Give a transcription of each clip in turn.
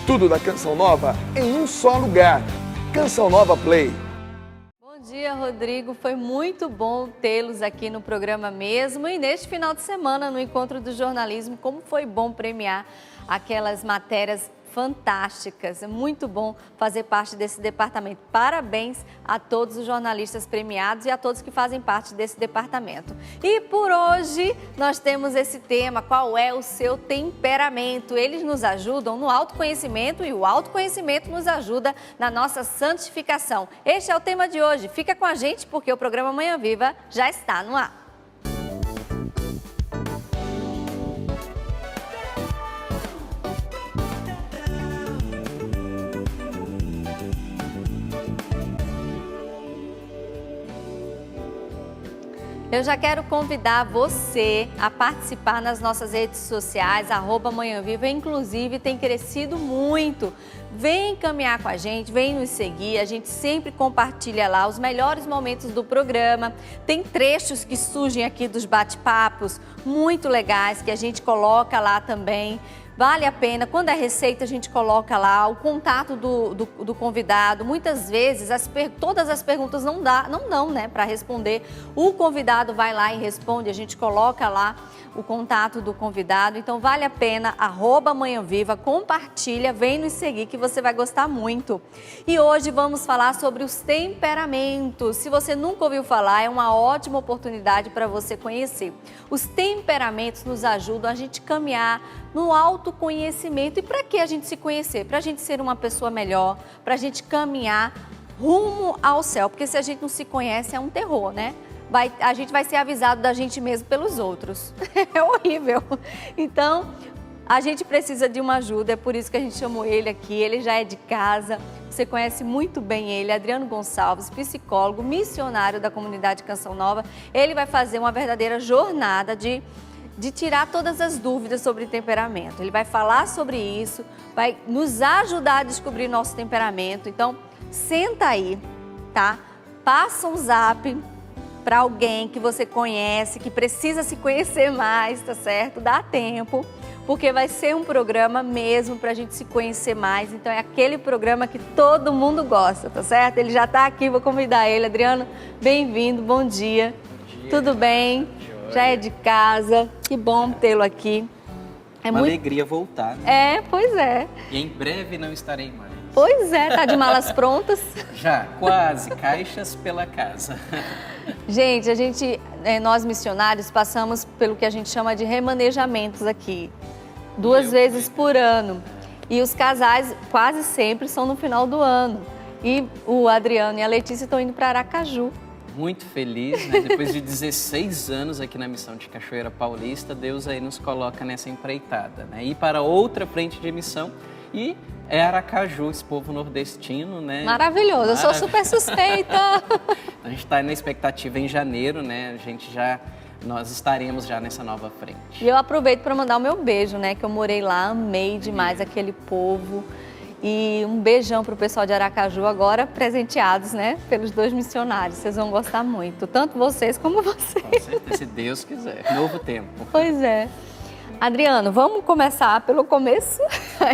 Tudo da Canção Nova em um só lugar. Canção Nova Play. Bom dia, Rodrigo. Foi muito bom tê-los aqui no programa mesmo. E neste final de semana, no Encontro do Jornalismo, como foi bom premiar aquelas matérias fantásticas. É muito bom fazer parte desse departamento. Parabéns a todos os jornalistas premiados e a todos que fazem parte desse departamento. E por hoje nós temos esse tema, qual é o seu temperamento? Eles nos ajudam no autoconhecimento e o autoconhecimento nos ajuda na nossa santificação. Este é o tema de hoje. Fica com a gente porque o programa Manhã Viva já está no ar. Eu já quero convidar você a participar nas nossas redes sociais, @manhãviva, inclusive tem crescido muito. Vem caminhar com a gente, vem nos seguir, a gente sempre compartilha lá os melhores momentos do programa. Tem trechos que surgem aqui dos bate-papos muito legais que a gente coloca lá também. Vale a pena, quando é receita a gente coloca lá o contato do convidado. Muitas vezes todas as perguntas não dão, né, para responder. O convidado vai lá e responde, a gente coloca lá o contato do convidado. Então vale a pena, @manhãviva, compartilha, vem nos seguir que você vai gostar muito. E hoje vamos falar sobre os temperamentos. Se você nunca ouviu falar, é uma ótima oportunidade para você conhecer. Os temperamentos nos ajudam a gente caminhar no autoconhecimento. E para que a gente se conhecer? Para a gente ser uma pessoa melhor, para a gente caminhar rumo ao céu. Porque se a gente não se conhece, é um terror, né? A gente vai ser avisado da gente mesmo pelos outros. É horrível. Então, a gente precisa de uma ajuda, é por isso que a gente chamou ele aqui. Ele já é de casa, você conhece muito bem ele, Adriano Gonçalves, psicólogo, missionário da comunidade Canção Nova. Ele vai fazer uma verdadeira jornada de tirar todas as dúvidas sobre temperamento. Ele vai falar sobre isso, vai nos ajudar a descobrir nosso temperamento. Então, senta aí, tá? Passa um zap para alguém que você conhece, que precisa se conhecer mais, tá certo? Dá tempo, porque vai ser um programa mesmo para a gente se conhecer mais. Então, é aquele programa que todo mundo gosta, tá certo? Ele já está aqui, vou convidar ele. Adriano, bem-vindo, bom dia. Bom dia. Tudo bem? Já é de casa, que bom tê-lo aqui. É uma alegria voltar. Né? É, pois é. E em breve não estarei mais. Pois é, tá de malas prontas? Já, quase, caixas pela casa. Gente, nós missionários passamos pelo que a gente chama de remanejamentos aqui, 2 vezes por ano. E os casais quase sempre são no final do ano. E o Adriano e a Letícia estão indo para Aracaju. Muito feliz, né? Depois de 16 anos aqui na missão de Cachoeira Paulista, Deus aí nos coloca nessa empreitada, né? Ir para outra frente de missão e é Aracaju, esse povo nordestino, né? Maravilhoso, eu sou super suspeita. A gente está na expectativa em janeiro, né? Nós estaremos já nessa nova frente. E eu aproveito para mandar o meu beijo, né? Que eu morei lá, amei demais aquele povo. E um beijão para o pessoal de Aracaju, agora presenteados, né, pelos 2 missionários. Vocês vão gostar muito, tanto vocês como vocês. Com certeza, se Deus quiser. Novo tempo. Pois é. Adriano, vamos começar pelo começo.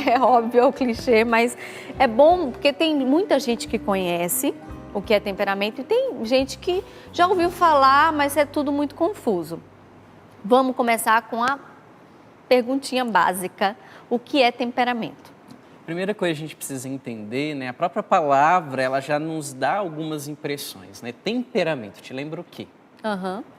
É óbvio, é o clichê, mas é bom porque tem muita gente que conhece o que é temperamento e tem gente que já ouviu falar, mas é tudo muito confuso. Vamos começar com a perguntinha básica. O que é temperamento? Primeira coisa que a gente precisa entender, né? A própria palavra, ela já nos dá algumas impressões, né? Temperamento, te lembra o quê?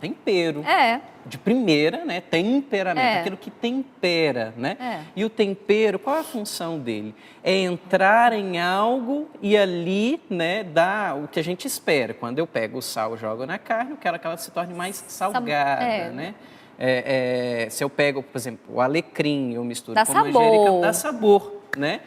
Tempero. É. De primeira, né? Temperamento, aquilo que tempera, né? E o tempero, qual é a função dele? É entrar em algo e ali, né, dar o que a gente espera. Quando eu pego o sal e jogo na carne, eu quero que ela se torne mais salgada, né? Se eu pego, por exemplo, o alecrim, eu misturo com manjericão, dá sabor, né?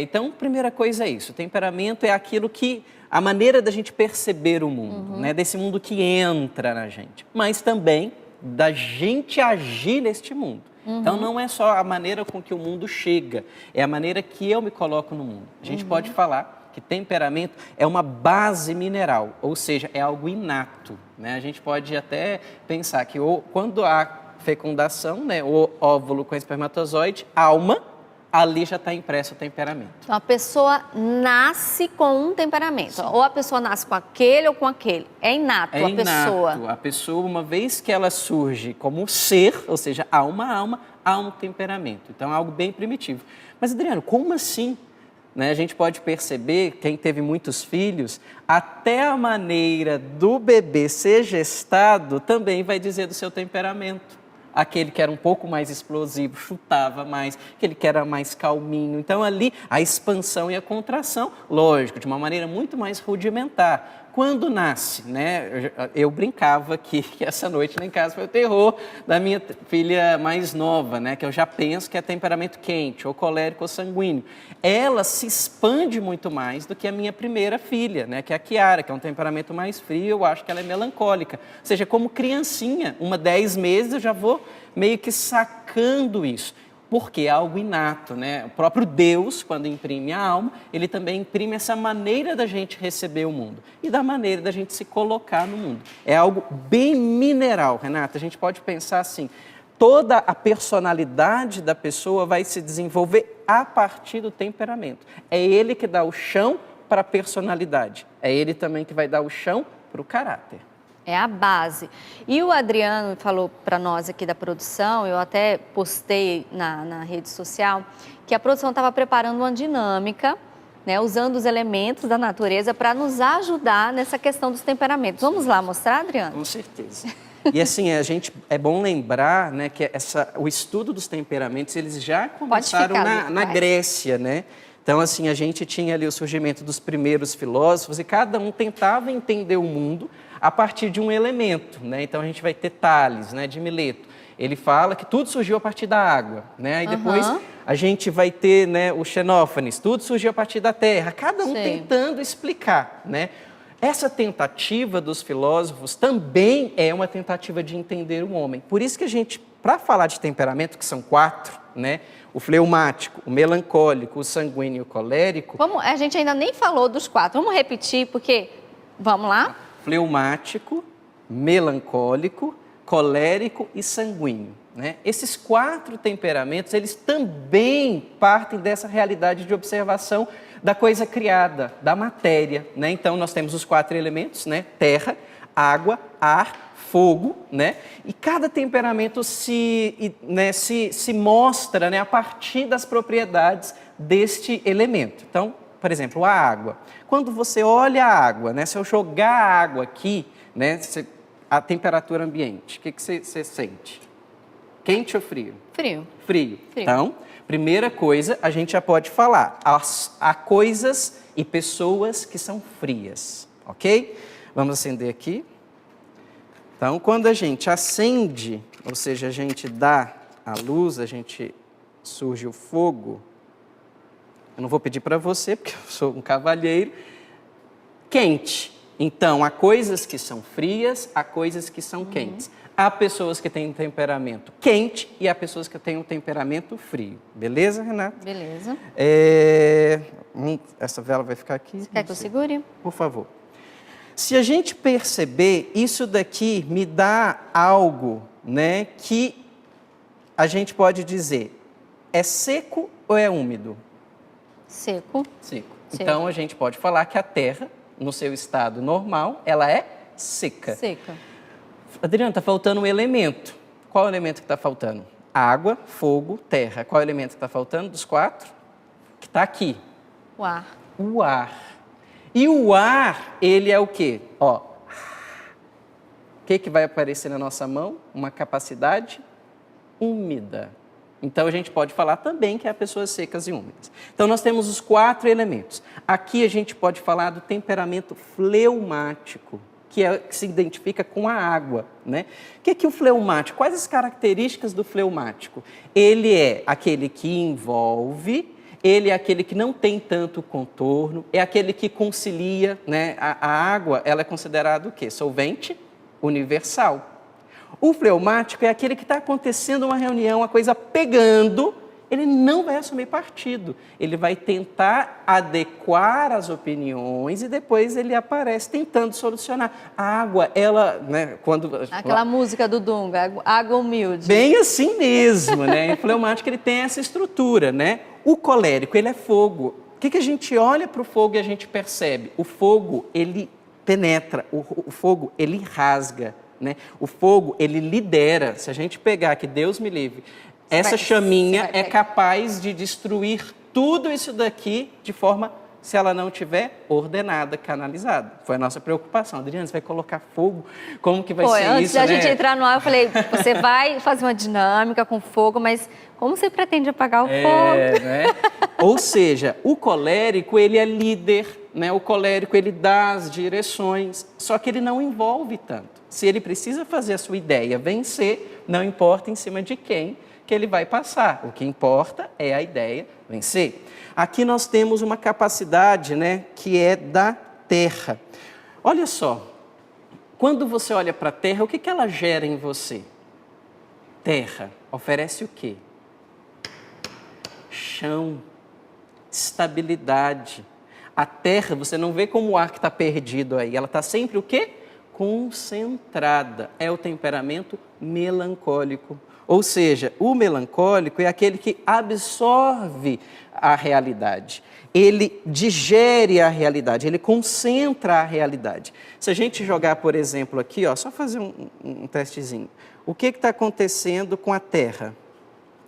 Então, primeira coisa é isso. O temperamento é aquilo que a maneira da gente perceber o mundo, né? Desse mundo que entra na gente, mas também da gente agir neste mundo. Então, não é só a maneira com que o mundo chega, é a maneira que eu me coloco no mundo. A gente pode falar que temperamento é uma base mineral, ou seja, é algo inato, né? A gente pode até pensar que quando há fecundação, né, o óvulo com espermatozoide, alma, ali já está impresso o temperamento. Então, a pessoa nasce com um temperamento. Sim. Ou a pessoa nasce com aquele ou com aquele. É inato a pessoa. A pessoa, uma vez que ela surge como ser, ou seja, há uma alma, há um temperamento. Então, é algo bem primitivo. Mas, Adriano, como assim? Né? A gente pode perceber, quem teve muitos filhos, até a maneira do bebê ser gestado também vai dizer do seu temperamento. Aquele que era um pouco mais explosivo, chutava mais, aquele que era mais calminho. Então, ali, a expansão e a contração, lógico, de uma maneira muito mais rudimentar. Quando nasce, né, eu brincava que essa noite lá em casa foi o terror da minha filha mais nova, né, que eu já penso que é temperamento quente, ou colérico ou sanguíneo. Ela se expande muito mais do que a minha primeira filha, né, que é a Kiara, que é um temperamento mais frio, eu acho que ela é melancólica. Ou seja, como criancinha, 10 meses, eu já vou meio que sacando isso. Porque é algo inato, né? O próprio Deus, quando imprime a alma, ele também imprime essa maneira da gente receber o mundo e da maneira da gente se colocar no mundo. É algo bem mineral, Renata. A gente pode pensar assim, toda a personalidade da pessoa vai se desenvolver a partir do temperamento. É ele que dá o chão para a personalidade. É ele também que vai dar o chão para o caráter. É a base. E o Adriano falou para nós aqui da produção, eu até postei na rede social, que a produção estava preparando uma dinâmica, né, usando os elementos da natureza para nos ajudar nessa questão dos temperamentos. Vamos lá mostrar, Adriano? Com certeza. E assim, é bom lembrar, né, que o estudo dos temperamentos, eles já começaram na Grécia, né? Então, assim, a gente tinha ali o surgimento dos primeiros filósofos e cada um tentava entender o mundo a partir de um elemento, né? Então, a gente vai ter Tales, né, de Mileto. Ele fala que tudo surgiu a partir da água, né? Aí depois a gente vai ter, né, o Xenófanes, tudo surgiu a partir da terra, cada um tentando explicar, né? Essa tentativa dos filósofos também é uma tentativa de entender o homem. Por isso que a gente, para falar de temperamento, que são 4, né? O fleumático, o melancólico, o sanguíneo e o colérico... A gente ainda nem falou dos 4. Vamos repetir, porque... Vamos lá? Fleumático, melancólico, colérico e sanguíneo, né? Esses 4 temperamentos, eles também partem dessa realidade de observação da coisa criada, da matéria, né? Então, nós temos os 4 elementos, né? Terra, água, ar, fogo, né? E cada temperamento se mostra, né, a partir das propriedades deste elemento. Então, por exemplo, a água. Quando você olha a água, né, se eu jogar a água aqui, né, a temperatura ambiente, o que você sente? Quente ou frio? Frio. Frio. Então, primeira coisa, a gente já pode falar. Há coisas e pessoas que são frias, ok? Vamos acender aqui. Então, quando a gente acende, ou seja, a gente dá a luz, surge o fogo. Eu não vou pedir para você, porque eu sou um cavalheiro. Quente. Então, há coisas que são frias, há coisas que são quentes. Há pessoas que têm um temperamento quente e há pessoas que têm um temperamento frio. Beleza, Renata? Beleza. Essa vela vai ficar aqui. Você quer que eu segure? Por favor. Se a gente perceber, isso daqui me dá algo, né, que a gente pode dizer, é seco ou é úmido? Seco. Seco. Então, a gente pode falar que a terra, no seu estado normal, ela é seca. Seca. Adriana, está faltando um elemento. Qual elemento que está faltando? Água, fogo, terra. Qual elemento que está faltando dos 4? Que está aqui. O ar. O ar. E o ar, ele é o quê? Ó, o que vai aparecer na nossa mão? Uma capacidade úmida. Então, a gente pode falar também que há pessoas secas e úmidas. Então, nós temos os 4 elementos. Aqui, a gente pode falar do temperamento fleumático, que se identifica com a água, né? O que é o fleumático? Quais as características do fleumático? Ele é aquele que envolve... Ele é aquele que não tem tanto contorno, é aquele que concilia, né? A água, ela é considerada o quê? Solvente universal. O fleumático é aquele que está acontecendo uma reunião, a coisa pegando, ele não vai assumir partido. Ele vai tentar adequar as opiniões e depois ele aparece tentando solucionar. A água, ela, né, Aquela música do Dunga, água humilde. Bem assim mesmo, né? O fleumático, ele tem essa estrutura, né? O colérico, ele é fogo. O que a gente olha para o fogo e a gente percebe? O fogo, ele penetra, o fogo, ele rasga, né? O fogo, ele lidera. Se a gente pegar, que Deus me livre, essa chaminha é capaz de destruir tudo isso daqui de forma, se ela não tiver ordenada, canalizada. Foi a nossa preocupação. Adriana, você vai colocar fogo? Como que vai ser antes isso, da né? gente entrar no ar, eu falei, você vai fazer uma dinâmica com fogo, mas como você pretende apagar o fogo? Né? Ou seja, o colérico, ele é líder, né? O colérico, ele dá as direções, só que ele não envolve tanto. Se ele precisa fazer a sua ideia vencer, não importa em cima de quem que ele vai passar. O que importa é a ideia vencer. Aqui nós temos uma capacidade, né, que é da terra. Olha só, quando você olha para a terra, o que ela gera em você? Terra oferece o quê? Chão, estabilidade. A terra, você não vê como o ar que está perdido aí, ela está sempre o quê? Concentrada. É o temperamento melancólico. Ou seja, o melancólico é aquele que absorve a realidade. Ele digere a realidade, ele concentra a realidade. Se a gente jogar, por exemplo, aqui, ó, só fazer um testezinho. O que está acontecendo com a Terra?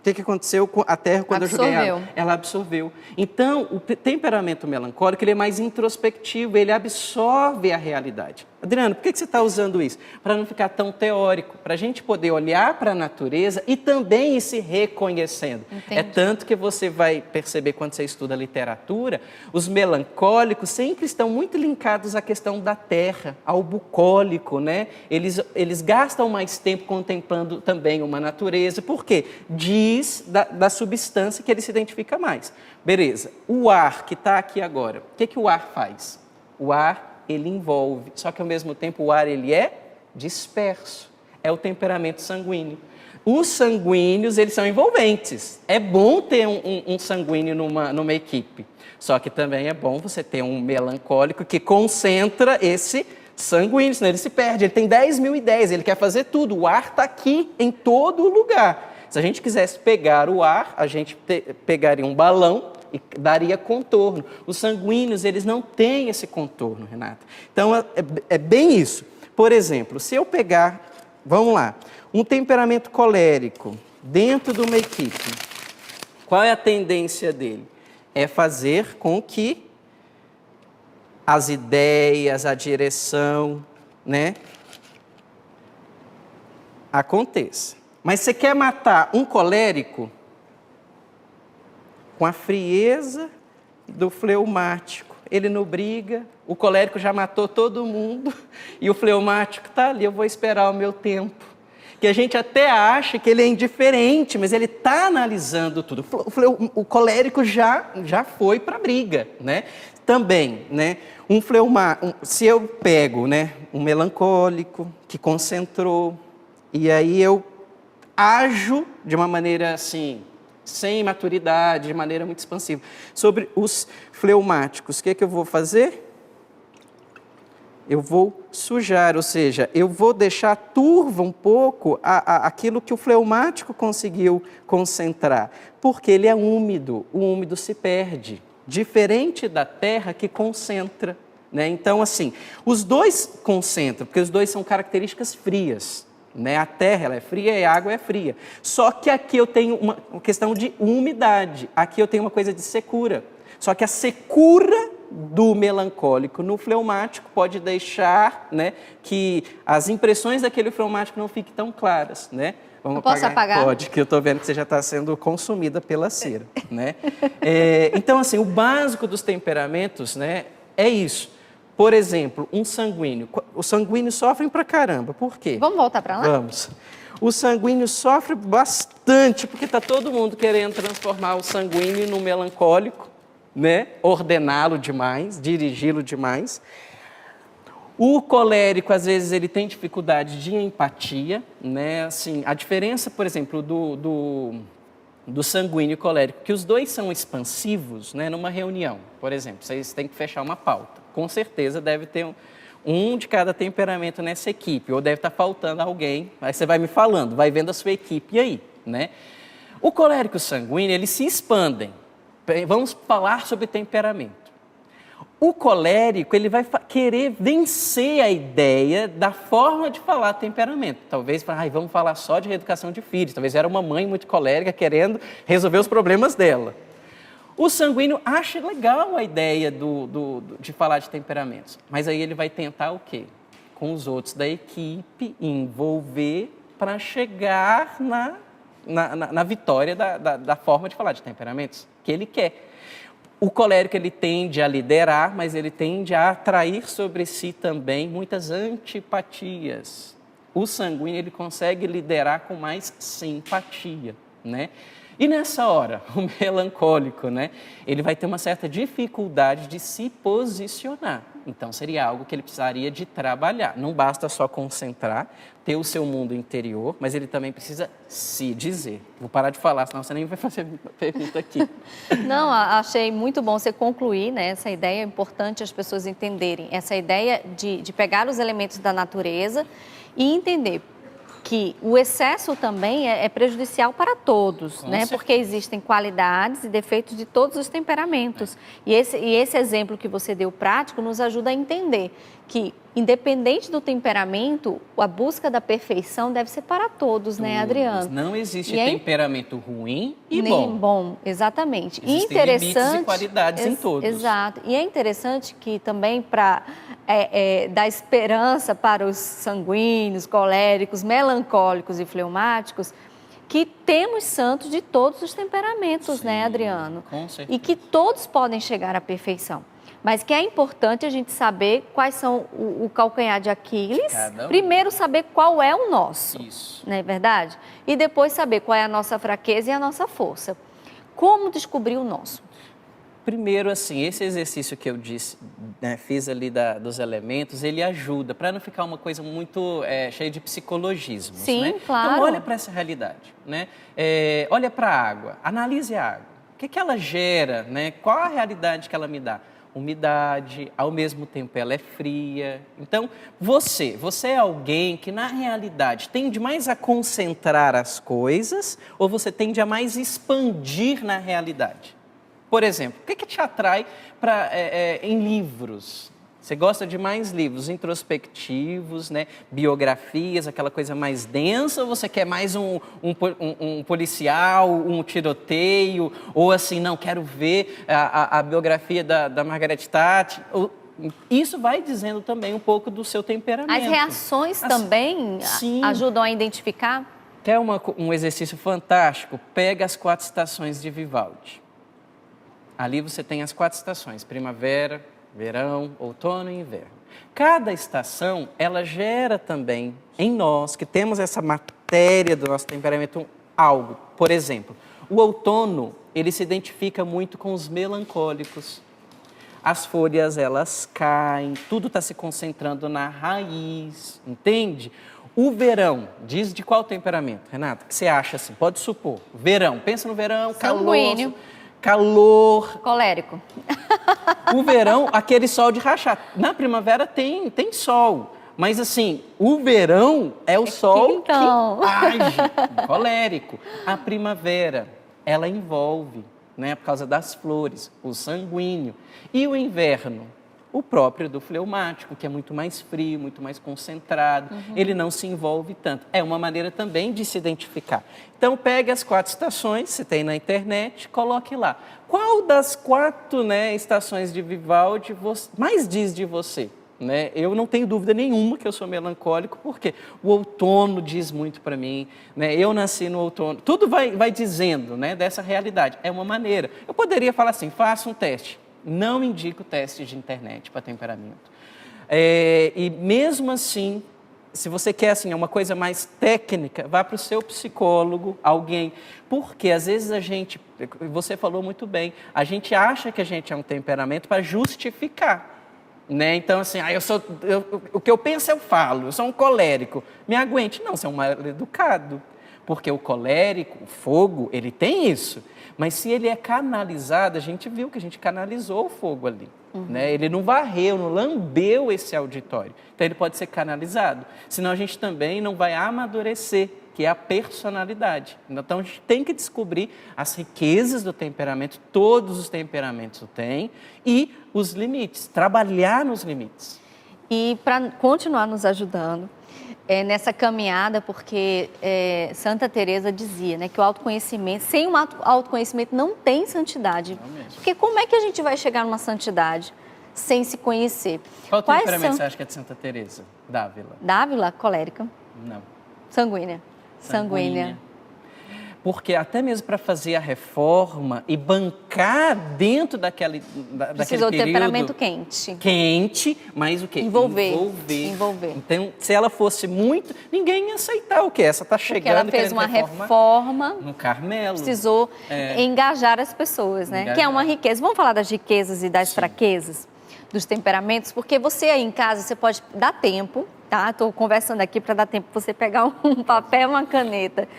O que aconteceu com a Terra quando eu joguei ela? Ela absorveu. Então, o temperamento melancólico, ele é mais introspectivo, ele absorve a realidade. Adriano, por que você está usando isso? Para não ficar tão teórico, para a gente poder olhar para a natureza e também ir se reconhecendo. Entendi. É tanto que você vai perceber quando você estuda literatura, os melancólicos sempre estão muito linkados à questão da terra, ao bucólico, né? Eles gastam mais tempo contemplando também uma natureza, por quê? Diz da substância que ele se identifica mais. Beleza, o ar que está aqui agora, o que o ar faz? O ar, ele envolve, só que ao mesmo tempo o ar, ele é disperso. É o temperamento sanguíneo. Os sanguíneos, eles são envolventes. É bom ter um sanguíneo numa equipe, só que também é bom você ter um melancólico que concentra esse sanguíneo, senão ele se perde. Ele tem 10.000 ideias, ele quer fazer tudo. O ar está aqui em todo lugar. Se a gente quisesse pegar o ar, a gente pegaria um balão e daria contorno. Os sanguíneos, eles não têm esse contorno, Renata. Então, é bem isso. Por exemplo, se eu pegar, vamos lá, um temperamento colérico dentro de uma equipe, qual é a tendência dele? É fazer com que as ideias, a direção, né, aconteça. Mas você quer matar um colérico com a frieza do fleumático. Ele não briga, o colérico já matou todo mundo e o fleumático está ali, eu vou esperar o meu tempo. Que a gente até acha que ele é indiferente, mas ele está analisando tudo. O colérico já foi para a briga, né? Também, né? Se eu pego, né, um melancólico que concentrou, e aí eu ajo de uma maneira assim, sem maturidade, de maneira muito expansiva. Sobre os fleumáticos, o que eu vou fazer? Eu vou sujar, ou seja, eu vou deixar turva um pouco aquilo que o fleumático conseguiu concentrar, porque ele é úmido, o úmido se perde, diferente da terra que concentra, né? Então, assim, os dois concentram, porque os dois são características frias. Né? A terra ela é fria e a água é fria. Só que aqui eu tenho uma questão de umidade, aqui eu tenho uma coisa de secura. Só que a secura do melancólico no fleumático pode deixar, né, que as impressões daquele fleumático não fiquem tão claras. Né? Vamos posso apagar? Pode, que eu estou vendo que você já está sendo consumida pela cera. Né? Então, assim, o básico dos temperamentos, né, é isso. Por exemplo, um sanguíneo. Os sanguíneos sofrem pra caramba. Por quê? Vamos voltar para lá? Vamos. O sanguíneo sofre bastante, porque está todo mundo querendo transformar o sanguíneo num melancólico, né? Ordená-lo demais, dirigi-lo demais. O colérico, às vezes, ele tem dificuldade de empatia, né? Assim, a diferença, por exemplo, do do sanguíneo e colérico, que os dois são expansivos, né, numa reunião, por exemplo, vocês têm que fechar uma pauta. Com certeza deve ter um de cada temperamento nessa equipe, ou deve estar faltando alguém, aí você vai me falando, vai vendo a sua equipe aí, né? O colérico e o sanguíneo, eles se expandem. Vamos falar sobre temperamento. O colérico, ele vai querer vencer a ideia da forma de falar temperamento. Talvez, vamos falar só de reeducação de filhos. Talvez era uma mãe muito colérica querendo resolver os problemas dela. O sanguíneo acha legal a ideia de falar de temperamentos, mas aí ele vai tentar o quê? Com os outros da equipe, envolver para chegar na vitória da forma de falar de temperamentos que ele quer. O colérico, ele tende a liderar, mas ele tende a atrair sobre si também muitas antipatias. O sanguíneo, ele consegue liderar com mais simpatia, né? E nessa hora, o melancólico, né, ele vai ter uma certa dificuldade de se posicionar. Então, seria algo que ele precisaria de trabalhar. Não basta só concentrar, ter o seu mundo interior, mas ele também precisa se dizer. Vou parar de falar, senão você nem vai fazer pergunta aqui. Não, achei muito bom você concluir, né? Essa ideia é importante as pessoas entenderem. Essa ideia de pegar os elementos da natureza e entender que o excesso também é prejudicial para todos, né? Certeza. Porque existem qualidades e defeitos de todos os temperamentos. E esse exemplo que você deu prático nos ajuda a entender que, independente do temperamento, a busca da perfeição deve ser para todos, né, Adriano? Não existe temperamento ruim e nem bom. Bom, exatamente. Existem limites e qualidades em todos. Exato. E é interessante que também para dar esperança para os sanguíneos, coléricos, melancólicos e fleumáticos, que temos santos de todos os temperamentos, sim, né, Adriano? Com certeza. E que todos podem chegar à perfeição. Mas que é importante a gente saber quais são o calcanhar de Aquiles. Primeiro saber qual é o nosso, isso, não é verdade? E depois saber qual é a nossa fraqueza e a nossa força. Como descobrir o nosso? Primeiro, assim, esse exercício que eu disse, né, fiz ali dos elementos, ele ajuda para não ficar uma coisa muito cheia de psicologismo. Sim, né? claro. Então, olha para essa realidade, né? Olha para a água, analise a água. O que ela gera, né? Qual a realidade que ela me dá? Umidade, ao mesmo tempo ela é fria. Então, você é alguém que, na realidade, tende mais a concentrar as coisas ou você tende a mais expandir na realidade? Por exemplo, o que te atrai em livros? Você gosta de mais livros introspectivos, né? Biografias, aquela coisa mais densa, ou você quer mais um policial, um tiroteio, ou assim, não, quero ver a biografia da Margaret Thatcher? Isso vai dizendo também um pouco do seu temperamento. As reações também ajudam a identificar? Quer um exercício fantástico? Pega as 4 estações de Vivaldi. Ali você tem as 4 estações, primavera, verão, outono e inverno. Cada estação, ela gera também em nós, que temos essa matéria do nosso temperamento, algo. Por exemplo, o outono, ele se identifica muito com os melancólicos. As folhas, elas caem, tudo está se concentrando na raiz, entende? O verão, diz de qual temperamento, Renata? Que você acha assim? Pode supor. Verão, pensa no verão, sanguíneo. Calor. Colérico. O verão, aquele sol de rachar. Na primavera tem sol. Mas assim, o verão é o sol que age. Colérico. A primavera, ela envolve, né, por causa das flores, o sanguíneo. E o inverno? O próprio do fleumático, que é muito mais frio, muito mais concentrado, ele não se envolve tanto. É uma maneira também de se identificar. Então, pegue as 4 estações, se tem na internet, coloque lá. Qual das 4, né, estações de Vivaldi mais diz de você? Né? Eu não tenho dúvida nenhuma que eu sou melancólico, porque o outono diz muito para mim, né? Eu nasci no outono, tudo vai dizendo, né, dessa realidade. É uma maneira. Eu poderia falar assim, faça um teste. Não indico teste de internet para temperamento. E mesmo assim, se você quer assim, uma coisa mais técnica, vá para o seu psicólogo, alguém. Porque às vezes você falou muito bem, a gente acha que a gente é um temperamento para justificar. Né? Então, assim, o que eu penso eu falo, eu sou um colérico, me aguente. Não, você é um mal educado. Porque o colérico, o fogo, ele tem isso. Mas se ele é canalizado, a gente viu que a gente canalizou o fogo ali. Né? Ele não varreu, não lambeu esse auditório. Então ele pode ser canalizado. Senão a gente também não vai amadurecer, que é a personalidade. Então a gente tem que descobrir as riquezas do temperamento, todos os temperamentos o têm, e os limites, trabalhar nos limites. E para continuar nos ajudando nessa caminhada, porque Santa Teresa dizia, né, que o autoconhecimento, sem um autoconhecimento não tem santidade. Não mesmo. Porque como é que a gente vai chegar numa santidade sem se conhecer? Qual temperamento você acha que é de Santa Teresa? Dávila? Dávila, colérica. Não. Sanguínea. Sanguínea. Porque até mesmo para fazer a reforma e bancar dentro daquele Precisou período... temperamento quente. Quente, mas o quê? Envolver. Então, se ela fosse muito... Ninguém ia aceitar o quê? Essa está chegando... Porque ela fez uma reforma no Carmelo. Precisou engajar as pessoas, né? Que é uma riqueza. Vamos falar das riquezas e das fraquezas, dos temperamentos? Porque você aí em casa, você pode dar tempo, tá? Estou conversando aqui para dar tempo para você pegar um papel e uma caneta.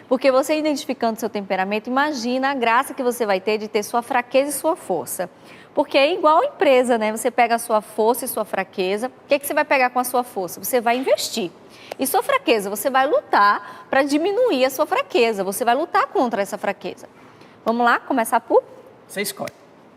Porque você identificando seu temperamento, imagina a graça que você vai ter de ter sua fraqueza e sua força. Porque é igual empresa, né? Você pega a sua força e sua fraqueza. O que você vai pegar com a sua força? Você vai investir. E sua fraqueza, você vai lutar para diminuir a sua fraqueza. Você vai lutar contra essa fraqueza. Vamos lá? Começar por? Você escolhe.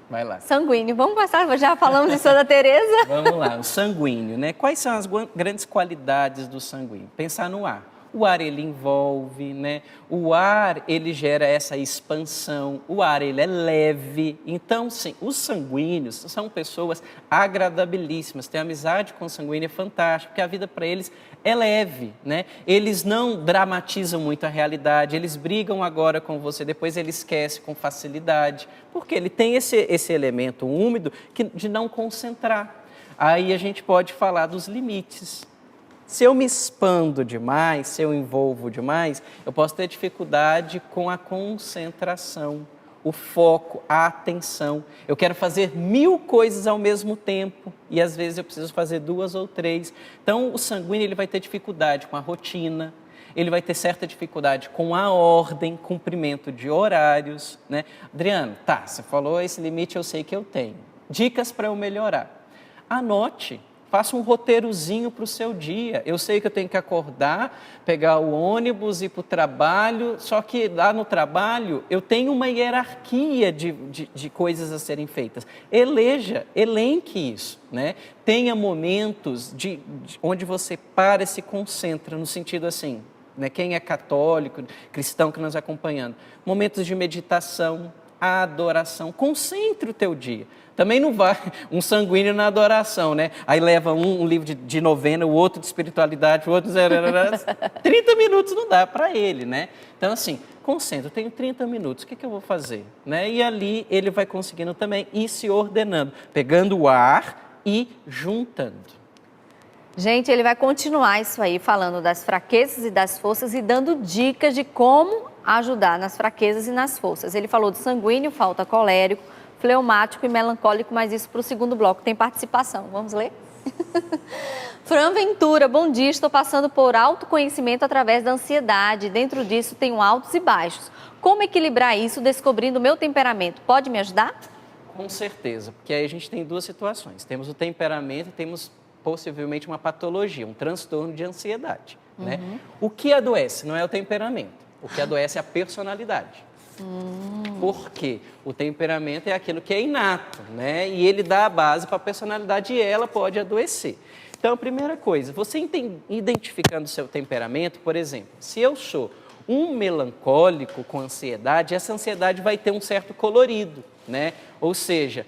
Vai lá. Sanguíneo. Vamos começar? Já falamos de Santa Teresa? Vamos lá. O sanguíneo, né? Quais são as grandes qualidades do sanguíneo? Pensar no ar. O ar, ele envolve, né? O ar, ele gera essa expansão. O ar, ele é leve. Então, sim, os sanguíneos são pessoas agradabilíssimas. Ter amizade com o sanguíneo é fantástico, porque a vida para eles é leve, né? Eles não dramatizam muito a realidade, eles brigam agora com você, depois ele esquece com facilidade, porque ele tem esse elemento úmido de não concentrar. Aí a gente pode falar dos limites. Se eu me expando demais, se eu envolvo demais, eu posso ter dificuldade com a concentração, o foco, a atenção. Eu quero fazer 1000 coisas ao mesmo tempo e às vezes eu preciso fazer 2 ou 3. Então o sanguíneo ele vai ter dificuldade com a rotina, ele vai ter certa dificuldade com a ordem, cumprimento de horários, né? Adriano, tá, você falou esse limite, eu sei que eu tenho. Dicas para eu melhorar. Anote. Faça um roteirozinho para o seu dia. Eu sei que eu tenho que acordar, pegar o ônibus, ir para o trabalho, só que lá no trabalho eu tenho uma hierarquia de coisas a serem feitas. Elenque isso, né? Tenha momentos onde você para e se concentra, no sentido assim, né? Quem é católico, cristão que nos acompanhando, momentos de meditação, adoração, concentre o teu dia. Também não vai um sanguíneo na adoração, né? Aí leva um livro de novena, o outro de espiritualidade, o outro... 30 minutos não dá para ele, né? Então, assim, concentra, eu tenho 30 minutos, o que eu vou fazer? Né? E ali ele vai conseguindo também ir se ordenando, pegando o ar e juntando. Gente, ele vai continuar isso aí, falando das fraquezas e das forças e dando dicas de como ajudar nas fraquezas e nas forças. Ele falou do sanguíneo, falta colérico, fleumático e melancólico, mas isso para o segundo bloco. Tem participação. Vamos ler? Fran Ventura, bom dia. Estou passando por autoconhecimento através da ansiedade. Dentro disso tenho altos e baixos. Como equilibrar isso descobrindo o meu temperamento? Pode me ajudar? Com certeza, porque aí a gente tem 2 situações. Temos o temperamento e temos possivelmente uma patologia, um transtorno de ansiedade. Né? O que adoece não é o temperamento, o que adoece é a personalidade. Por quê? O temperamento é aquilo que é inato, né? E ele dá a base para a personalidade e ela pode adoecer. Então, a primeira coisa, você identificando o seu temperamento, por exemplo, se eu sou um melancólico com ansiedade, essa ansiedade vai ter um certo colorido, né? Ou seja,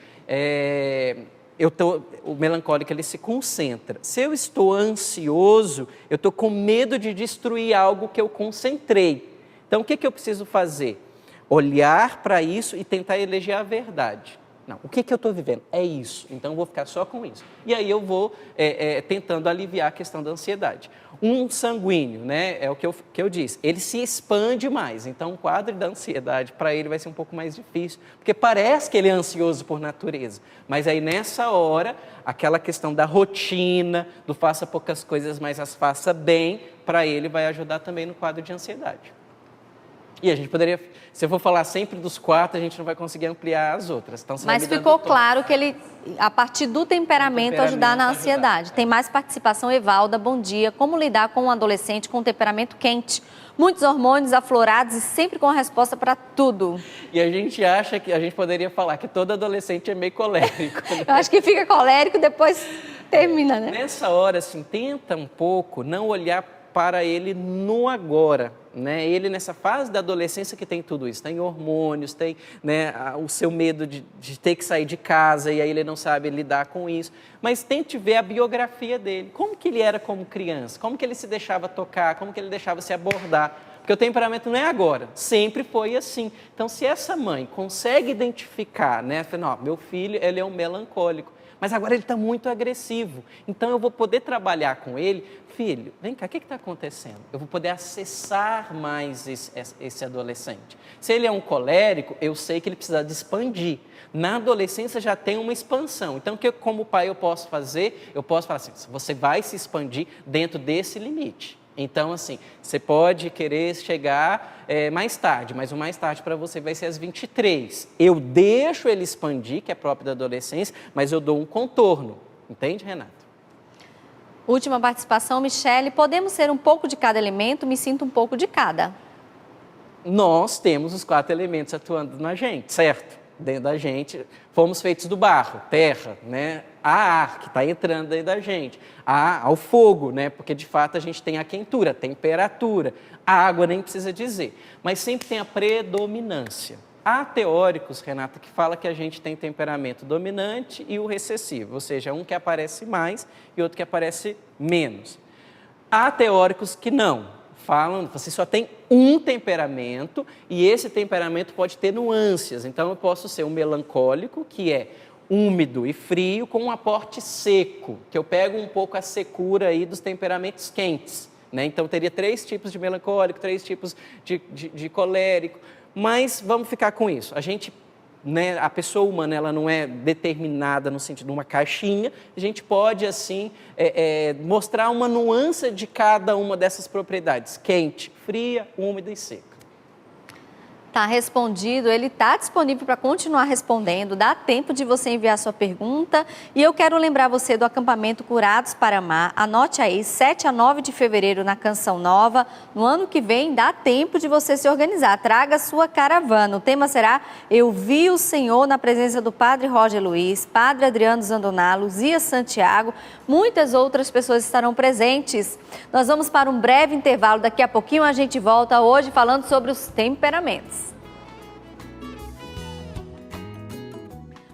o melancólico ele se concentra. Se eu estou ansioso, eu estou com medo de destruir algo que eu concentrei. Então, o que eu preciso fazer? Olhar para isso e tentar eleger a verdade. Não, o que eu estou vivendo? É isso, então eu vou ficar só com isso. E aí eu vou tentando aliviar a questão da ansiedade. Um sanguíneo, né, é o que eu disse, ele se expande mais, então o quadro da ansiedade para ele vai ser um pouco mais difícil, porque parece que ele é ansioso por natureza, mas aí nessa hora, aquela questão da rotina, do faça poucas coisas, mas as faça bem, para ele vai ajudar também no quadro de ansiedade. E a gente poderia, se eu for falar sempre dos 4, a gente não vai conseguir ampliar as outras. Então, mas ficou claro que ele, a partir do temperamento ajudar na ansiedade. Tem mais participação, Evalda, bom dia. Como lidar com um adolescente com temperamento quente? Muitos hormônios aflorados e sempre com a resposta para tudo. E a gente acha que a gente poderia falar que todo adolescente é meio colérico. Né? Eu acho que fica colérico, depois termina, né? Nessa hora, assim, tenta um pouco não olhar para ele no agora, né? Ele nessa fase da adolescência que tem tudo isso, tem hormônios, tem, né, o seu medo de ter que sair de casa e aí ele não sabe lidar com isso. Mas tente ver a biografia dele, como que ele era como criança, como que ele se deixava tocar, como que ele deixava se abordar. Porque o temperamento não é agora, sempre foi assim. Então, se essa mãe consegue identificar, né, não, meu filho, ele é um melancólico, mas agora ele está muito agressivo, então eu vou poder trabalhar com ele. Filho, vem cá, o que está acontecendo? Eu vou poder acessar mais esse adolescente. Se ele é um colérico, eu sei que ele precisa de expandir. Na adolescência já tem uma expansão. Então, o que como pai eu posso fazer? Eu posso falar assim, você vai se expandir dentro desse limite. Então, assim, você pode querer chegar mais tarde, mas o mais tarde para você vai ser às 23. Eu deixo ele expandir, que é próprio da adolescência, mas eu dou um contorno. Entende, Renata? Última participação, Michele. Podemos ser um pouco de cada elemento? Me sinto um pouco de cada. Nós temos os 4 elementos atuando na gente, certo? Dentro da gente, fomos feitos do barro, terra, né? A ar, que está entrando dentro da gente. Ao fogo, né? Porque de fato a gente tem a quentura, a temperatura. A água nem precisa dizer. Mas sempre tem a predominância. Há teóricos, Renata, que falam que a gente tem temperamento dominante e o recessivo, ou seja, um que aparece mais e outro que aparece menos. Há teóricos que não, falam que você só tem um temperamento e esse temperamento pode ter nuances. Então, eu posso ser um melancólico, que é úmido e frio, com um aporte seco, que eu pego um pouco a secura aí dos temperamentos quentes. Né? Então, teria 3 tipos de melancólico, 3 tipos de colérico. Mas vamos ficar com isso. A gente, né, a pessoa humana, ela não é determinada no sentido de uma caixinha. A gente pode, assim, mostrar uma nuance de cada uma dessas propriedades. Quente, fria, úmida e seca. Tá respondido, ele está disponível para continuar respondendo, dá tempo de você enviar sua pergunta. E eu quero lembrar você do acampamento Curados para Amar, anote aí, 7 a 9 de fevereiro na Canção Nova. No ano que vem dá tempo de você se organizar, traga sua caravana. O tema será Eu Vi o Senhor na presença do Padre Roger Luiz, Padre Adriano Zandoná, Luzia Santiago, muitas outras pessoas estarão presentes. Nós vamos para um breve intervalo, daqui a pouquinho a gente volta hoje falando sobre os temperamentos.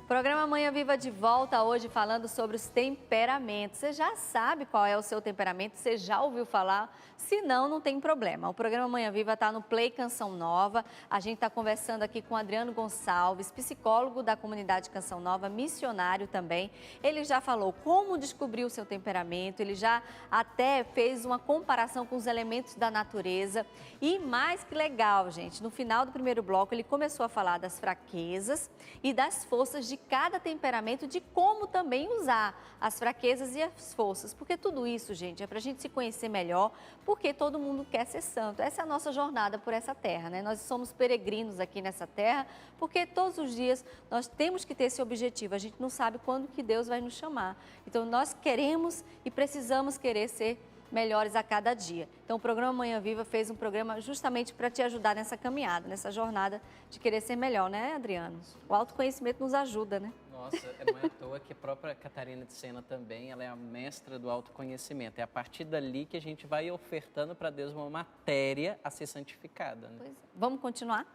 Programa Manhã Viva de volta hoje falando sobre os temperamentos. Você já sabe qual é o seu temperamento, você já ouviu falar? Se não, não tem problema. O programa Manhã Viva está no Play Canção Nova. A gente está conversando aqui com Adriano Gonçalves, psicólogo da comunidade Canção Nova, missionário também. Ele já falou como descobrir o seu temperamento, ele já até fez uma comparação com os elementos da natureza. E mais que legal, gente, no final do primeiro bloco ele começou a falar das fraquezas e das forças de cada temperamento, de como também usar as fraquezas e as forças. Porque tudo isso, gente, é para a gente se conhecer melhor, porque todo mundo quer ser santo. Essa é a nossa jornada por essa terra, né? Nós somos peregrinos aqui nessa terra, porque todos os dias nós temos que ter esse objetivo. A gente não sabe quando que Deus vai nos chamar. Então, nós queremos e precisamos querer ser melhores a cada dia. Então, o programa Manhã Viva fez um programa justamente para te ajudar nessa caminhada, nessa jornada de querer ser melhor, né, Adriano? O autoconhecimento nos ajuda, né? Nossa, não é à toa que a própria Catarina de Sena também, ela é a mestra do autoconhecimento. É a partir dali que a gente vai ofertando para Deus uma matéria a ser santificada. Né? Pois é. Vamos continuar?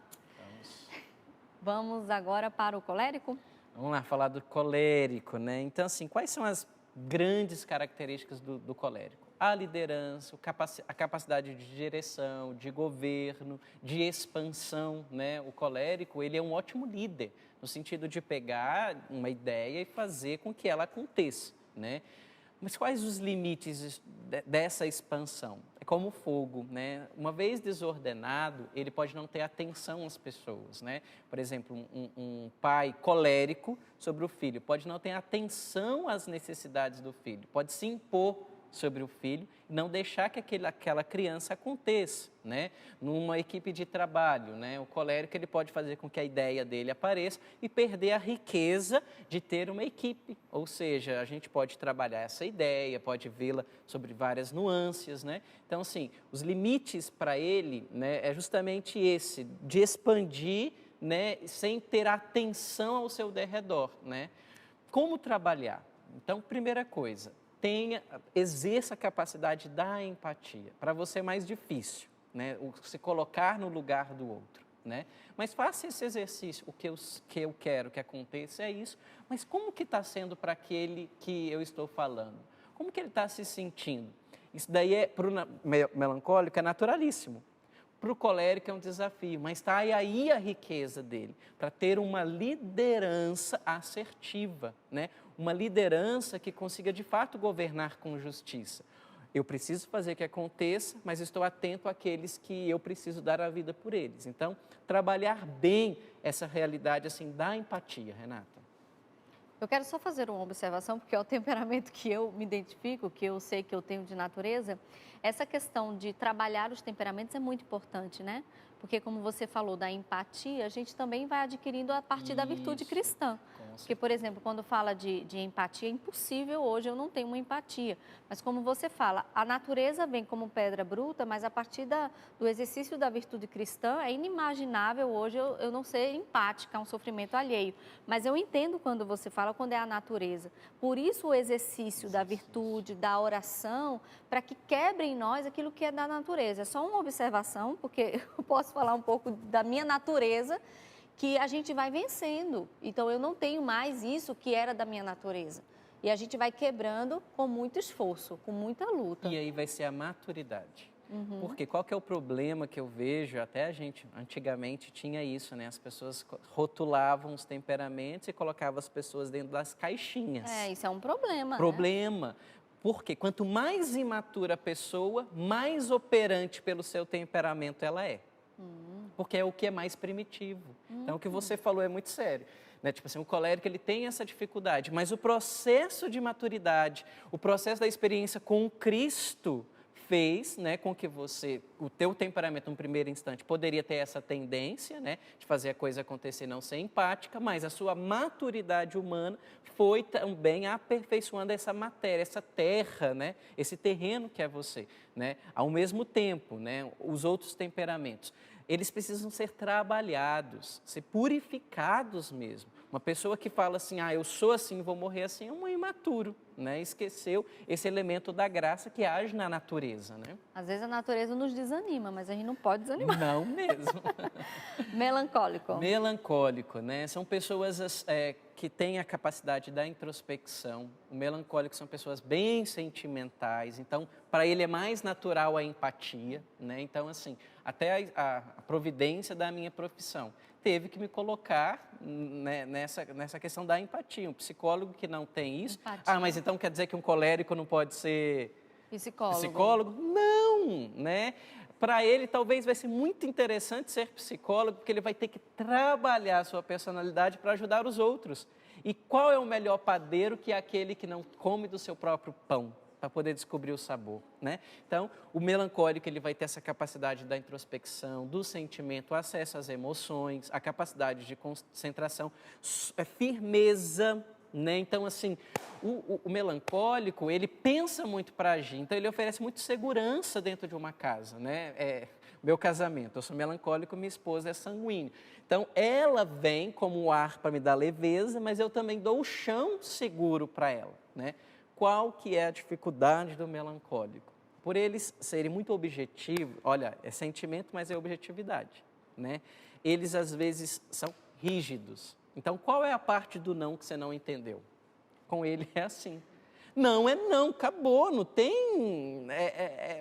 Vamos agora para o colérico? Vamos lá, falar do colérico, né? Então, assim, quais são as grandes características do colérico? A liderança, a capacidade de direção, de governo, de expansão, né? O colérico, ele é um ótimo líder, no sentido de pegar uma ideia e fazer com que ela aconteça, né? Mas quais os limites dessa expansão? É como o fogo, né? Uma vez desordenado, ele pode não ter atenção às pessoas, né? Por exemplo, um pai colérico sobre o filho pode não ter atenção às necessidades do filho, pode se impor sobre o filho, e não deixar que aquela criança aconteça, né? Numa equipe de trabalho, né? O colérico ele pode fazer com que a ideia dele apareça e perder a riqueza de ter uma equipe, ou seja, a gente pode trabalhar essa ideia, pode vê-la sobre várias nuances, né? Então, assim, os limites para ele, né, é justamente esse, de expandir, né, sem ter atenção ao seu derredor, né? Como trabalhar? Então, primeira coisa, exerça a capacidade da empatia. Para você é mais difícil, né? Se colocar no lugar do outro, né? Mas faça esse exercício. O que eu quero que aconteça é isso. Mas como que está sendo para aquele que eu estou falando? Como que ele está se sentindo? Isso daí para o melancólico é naturalíssimo. Para o colérico é um desafio, mas está aí a riqueza dele, para ter uma liderança assertiva, né? Uma liderança que consiga de fato governar com justiça. Eu preciso fazer que aconteça, mas estou atento àqueles que eu preciso dar a vida por eles. Então, trabalhar bem essa realidade assim da empatia, Renata. Eu quero só fazer uma observação, porque é o temperamento que eu me identifico, que eu sei que eu tenho de natureza. Essa questão de trabalhar os temperamentos é muito importante, né? Porque, como você falou da empatia, a gente também vai adquirindo a partir da virtude cristã. Porque, por exemplo, quando fala de empatia, é impossível hoje eu não tenho uma empatia. Mas, como você fala, a natureza vem como pedra bruta, mas a partir do exercício da virtude cristã, é inimaginável hoje eu não ser empática a um sofrimento alheio. Mas eu entendo quando você fala, quando é a natureza. Por isso o exercício da virtude, da oração, para que quebre em nós aquilo que é da natureza. É só uma observação, porque eu posso falar um pouco da minha natureza, que a gente vai vencendo. Então eu não tenho mais isso que era da minha natureza. E a gente vai quebrando com muito esforço, com muita luta. E aí vai ser a maturidade. Porque qual que é o problema que eu vejo, até a gente antigamente tinha isso, né? As pessoas rotulavam os temperamentos e colocavam as pessoas dentro das caixinhas. Isso é um problema, Problema. Né? Porque quanto mais imatura a pessoa, mais operante pelo seu temperamento ela é. Porque é o que é mais primitivo. Então, o que você falou é muito sério. Né? Tipo assim, o colérico ele tem essa dificuldade, mas o processo de maturidade, o processo da experiência com Cristo fez, né, com que o teu temperamento no primeiro instante poderia ter essa tendência, né, de fazer a coisa acontecer e não ser empática, mas a sua maturidade humana foi também aperfeiçoando essa matéria, essa terra, né, esse terreno que é você, né, ao mesmo tempo, né, os outros temperamentos. Eles precisam ser trabalhados, ser purificados mesmo. Uma pessoa que fala assim, eu sou assim, vou morrer assim, é um imaturo, né? Esqueceu esse elemento da graça que age na natureza, né? Às vezes a natureza nos desanima, mas a gente não pode desanimar. Não mesmo. Melancólico. Melancólico, né? São pessoas que têm a capacidade da introspecção. O melancólico são pessoas bem sentimentais, então para ele é mais natural a empatia, né? Então assim, até a providência da minha profissão teve que me colocar, né, nessa questão da empatia. Um psicólogo que não tem isso, mas então quer dizer que um colérico não pode ser psicólogo? Não, né? Para ele, talvez vai ser muito interessante ser psicólogo, porque ele vai ter que trabalhar a sua personalidade para ajudar os outros. E qual é o melhor padeiro que aquele que não come do seu próprio pão, para poder descobrir o sabor, né? Então, o melancólico ele vai ter essa capacidade da introspecção, do sentimento, acesso às emoções, a capacidade de concentração, firmeza, né? Então, assim, o melancólico, ele pensa muito para agir, então ele oferece muito segurança dentro de uma casa, né? Meu casamento, eu sou melancólico, minha esposa é sanguínea. Então, ela vem como o ar para me dar leveza, mas eu também dou o chão seguro para ela, né? Qual que é a dificuldade do melancólico? Por eles serem muito objetivos, olha, é sentimento, mas é objetividade, né? Eles, às vezes, são rígidos. Então, qual é a parte do não que você não entendeu? Com ele é assim. Não é não, acabou, não tem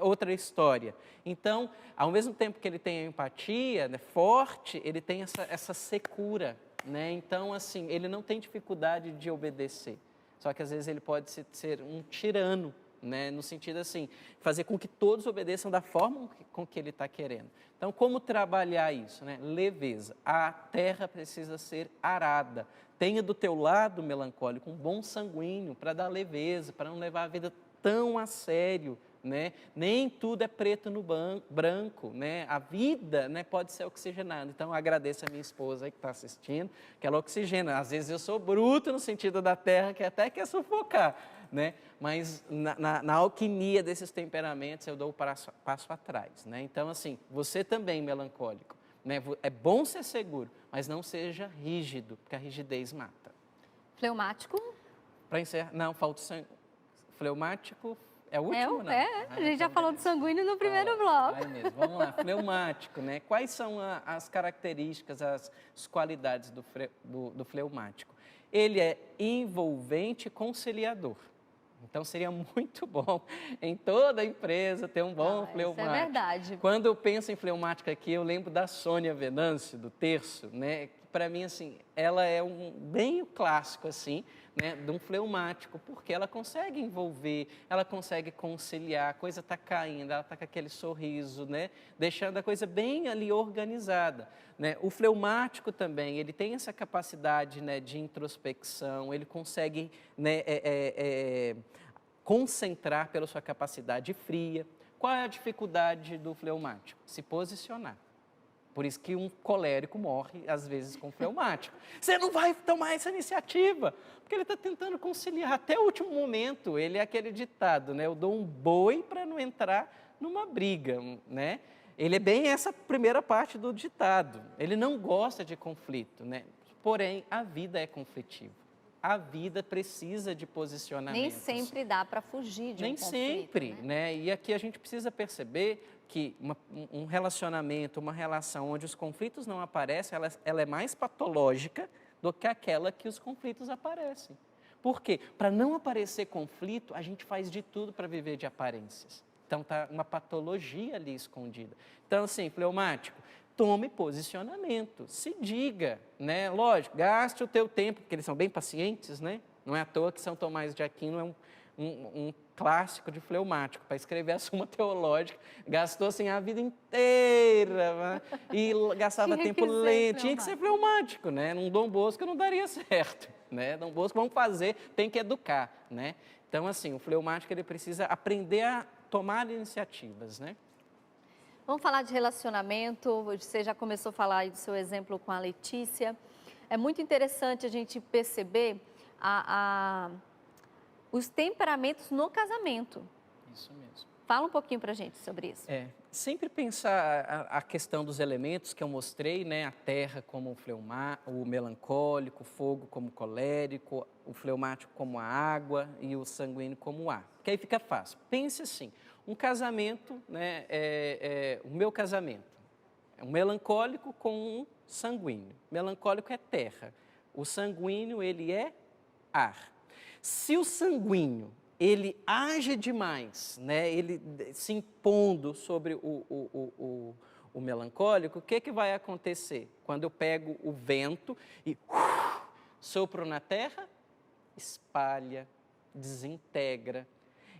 outra história. Então, ao mesmo tempo que ele tem a empatia, né, forte, ele tem essa secura, né? Então, assim, ele não tem dificuldade de obedecer. Só que às vezes ele pode ser um tirano, né? No sentido assim, fazer com que todos obedeçam da forma com que ele está querendo. Então, como trabalhar isso, né? Leveza. A terra precisa ser arada. Tenha do teu lado, melancólico, um bom sanguíneo para dar leveza, para não levar a vida tão a sério, né? Nem tudo é preto no branco, né? A vida, né, pode ser oxigenada. Então, eu agradeço a minha esposa aí que está assistindo, que ela oxigena. Às vezes eu sou bruto no sentido da terra, que até quer sufocar, né? Mas na alquimia desses temperamentos eu dou o passo atrás, né? Então, assim, você também, melancólico, né? É bom ser seguro, mas não seja rígido, porque a rigidez mata. Fleumático? Para encerrar, não, falta fleumático. É o último, não? A gente já falou do sanguíneo no primeiro bloco. Mesmo. Vamos lá, fleumático, né? Quais são as características, as qualidades do fleumático? Ele é envolvente e conciliador. Então, seria muito bom em toda empresa ter um bom fleumático. Isso é verdade. Quando eu penso em fleumático aqui, eu lembro da Sônia Venâncio, do Terço, né? Para mim, assim, ela é bem clássico, assim, né, de um fleumático, porque ela consegue envolver, ela consegue conciliar, a coisa está caindo, ela está com aquele sorriso, né, deixando a coisa bem ali organizada, né. O fleumático também, ele tem essa capacidade, né, de introspecção, ele consegue, né, concentrar pela sua capacidade fria. Qual é a dificuldade do fleumático? Se posicionar. Por isso que um colérico morre, às vezes, com fleumático. Você não vai tomar essa iniciativa, porque ele está tentando conciliar. Até o último momento, ele é aquele ditado, né? Eu dou um boi para não entrar numa briga, né? Ele é bem essa primeira parte do ditado. Ele não gosta de conflito, né? Porém, a vida é conflitiva. A vida precisa de posicionamentos. Nem sempre dá para fugir de um conflito. Nem sempre, né? E aqui a gente precisa perceber que um relacionamento, uma relação onde os conflitos não aparecem, ela é mais patológica do que aquela que os conflitos aparecem. Por quê? Para não aparecer conflito, a gente faz de tudo para viver de aparências. Então, está uma patologia ali escondida. Então, assim, fleumático, tome posicionamento, se diga, né? Lógico, gaste o teu tempo, porque eles são bem pacientes, né? Não é à toa que São Tomás de Aquino é um clássico de fleumático. Para escrever a Suma Teológica, gastou assim a vida inteira, né? E gastava tempo lento. Tinha que ser fleumático, né? Num Dom Bosco não daria certo, né? Dom Bosco, vamos fazer, tem que educar, né? Então, assim, o fleumático ele precisa aprender a tomar iniciativas, né? Vamos falar de relacionamento. Você já começou a falar aí do seu exemplo com a Letícia. É muito interessante a gente perceber os temperamentos no casamento. Isso mesmo. Fala um pouquinho pra gente sobre isso. Sempre pensar a questão dos elementos que eu mostrei, né? A terra como o melancólico, o fogo como o colérico, o fleumático como a água e o sanguíneo como o ar. Porque aí fica fácil. Pense assim, um casamento, né? O meu casamento é um melancólico com um sanguíneo. Melancólico é terra. O sanguíneo, ele é ar. Se o sanguíneo ele age demais, né? Ele se impondo sobre o melancólico, o que vai acontecer? Quando eu pego o vento e sopro na terra, espalha, desintegra.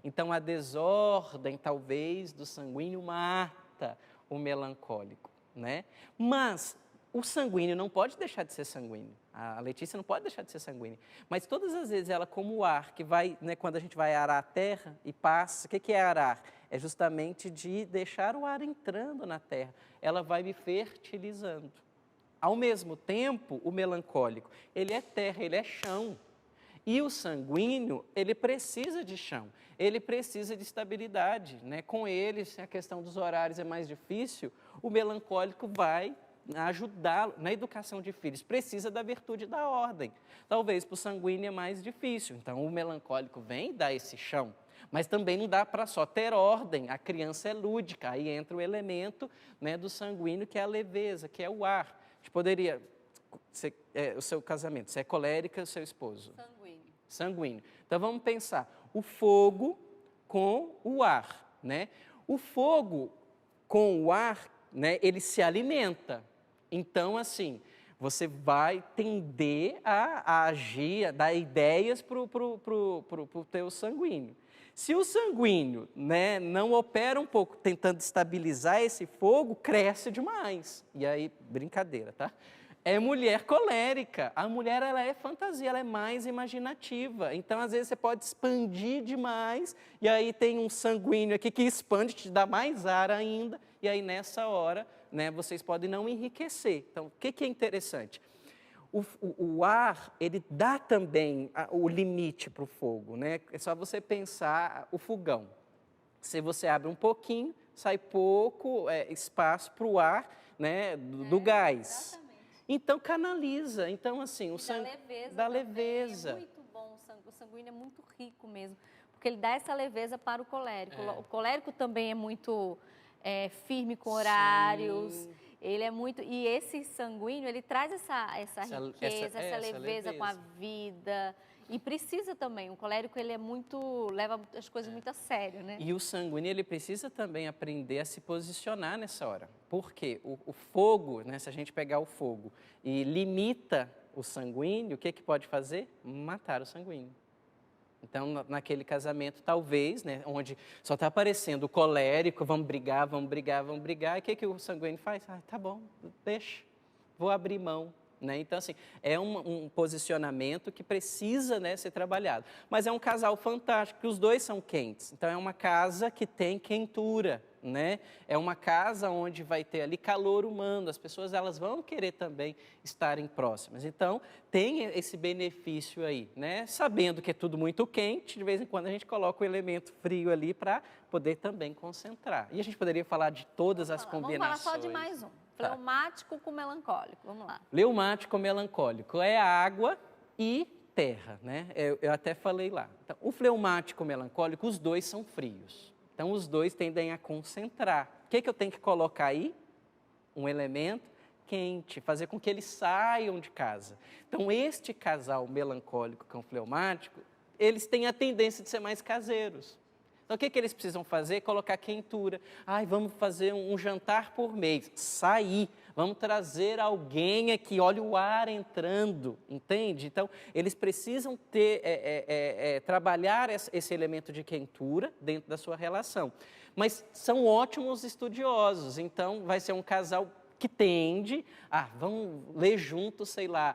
Então, a desordem, talvez, do sanguíneo mata o melancólico, né? Mas o sanguíneo não pode deixar de ser sanguíneo. A Letícia não pode deixar de ser sanguínea. Mas todas as vezes ela, como o ar, que vai, né, quando a gente vai arar a terra e passa, o que é arar? É justamente de deixar o ar entrando na terra. Ela vai me fertilizando. Ao mesmo tempo, o melancólico, ele é terra, ele é chão. E o sanguíneo, ele precisa de chão, ele precisa de estabilidade, né? Com ele, se a questão dos horários é mais difícil, o melancólico vai ajudá-lo na educação de filhos, precisa da virtude da ordem. Talvez para o sanguíneo é mais difícil, então o melancólico vem dar esse chão, mas também não dá para só ter ordem, a criança é lúdica, aí entra o elemento, né, do sanguíneo, que é a leveza, que é o ar. A gente poderia, o seu casamento, você é colérica, o seu esposo? Sanguíneo. Sanguíneo. Então vamos pensar, o fogo com o ar, né? O fogo com o ar, né, ele se alimenta. Então, assim, você vai tender a agir, a dar ideias para o teu sanguíneo. Se o sanguíneo, né, não opera um pouco tentando estabilizar esse fogo, cresce demais. E aí, brincadeira, tá? É mulher colérica. A mulher, ela é fantasia, ela é mais imaginativa. Então, às vezes, você pode expandir demais, e aí tem um sanguíneo aqui que expande, te dá mais ar ainda, e aí, nessa hora, né, vocês podem não enriquecer. Então, o que é interessante? O ar, ele dá também o limite para o fogo, né? É só você pensar o fogão. Se você abre um pouquinho, sai pouco espaço para o ar, né, do gás. Exatamente. Então, canaliza. Então, assim, o sangue dá leveza. É muito bom, o sanguíneo é muito rico mesmo, porque ele dá essa leveza para o colérico. O colérico também é muito firme com horários. Sim. Ele é muito... E esse sanguíneo, ele traz essa riqueza, essa leveza com a vida. E precisa também, o colérico ele leva as coisas muito a sério, né? E o sanguíneo ele precisa também aprender a se posicionar nessa hora. Porque o fogo, né, se a gente pegar o fogo e limita o sanguíneo, o que pode fazer? Matar o sanguíneo. Então, naquele casamento, talvez, né, onde só está aparecendo o colérico, vamos brigar, e o que o sanguíneo faz? Ah, tá bom, deixa, vou abrir mão. Né? Então, assim, é um posicionamento que precisa, né, ser trabalhado. Mas é um casal fantástico, porque os dois são quentes. Então, é uma casa que tem quentura, né? É uma casa onde vai ter ali calor humano. As pessoas elas vão querer também estarem próximas. Então, tem esse benefício aí, né? Sabendo que é tudo muito quente, de vez em quando a gente coloca o elemento frio ali para poder também concentrar. E a gente poderia falar de todas as combinações. Vamos falar só de mais um. Fleumático com melancólico, vamos lá. Fleumático melancólico é água e terra, né? Eu até falei lá. Então, o fleumático melancólico, os dois são frios. Então, os dois tendem a concentrar. O que eu tenho que colocar aí? Um elemento quente, fazer com que eles saiam de casa. Então, este casal melancólico com fleumático, eles têm a tendência de ser mais caseiros. Então, o que eles precisam fazer? Colocar quentura. Ai, vamos fazer um jantar por mês. Sair. Vamos trazer alguém aqui. Olha o ar entrando, entende? Então, eles precisam trabalhar esse elemento de quentura dentro da sua relação. Mas são ótimos estudiosos. Então, vai ser um casal que tende vamos ler juntos, sei lá,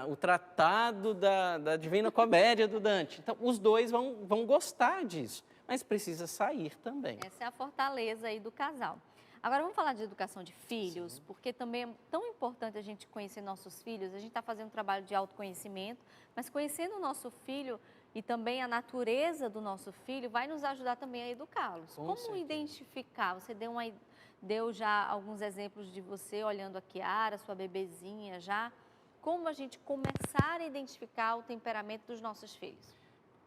o tratado da Divina Comédia do Dante. Então, os dois vão gostar disso. Mas precisa sair também. Essa é a fortaleza aí do casal. Agora vamos falar de educação de filhos, sim, porque também é tão importante a gente conhecer nossos filhos. A gente está fazendo um trabalho de autoconhecimento, mas conhecendo o nosso filho e também a natureza do nosso filho vai nos ajudar também a educá-los. Como certeza. Identificar? Você deu já alguns exemplos de você olhando a Kiara, sua bebezinha já. Como a gente começar a identificar o temperamento dos nossos filhos?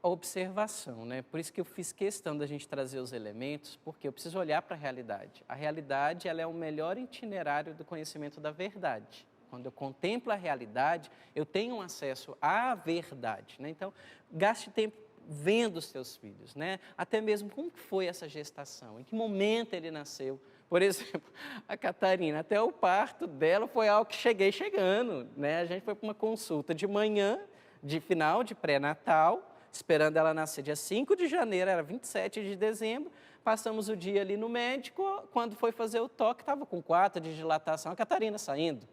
A observação, né? Por isso que eu fiz questão da gente trazer os elementos, porque eu preciso olhar para a realidade. A realidade ela é o melhor itinerário do conhecimento da verdade. Quando eu contemplo a realidade, eu tenho um acesso à verdade, né? Então, gaste tempo vendo os seus filhos, né? Até mesmo como foi essa gestação, em que momento ele nasceu. Por exemplo, a Catarina, até o parto dela foi algo que cheguei chegando, né? A gente foi para uma consulta de manhã, de final de pré-natal, esperando ela nascer dia 5 de janeiro, era 27 de dezembro, passamos o dia ali no médico, quando foi fazer o toque, estava com 4 de dilatação, a Catarina saindo.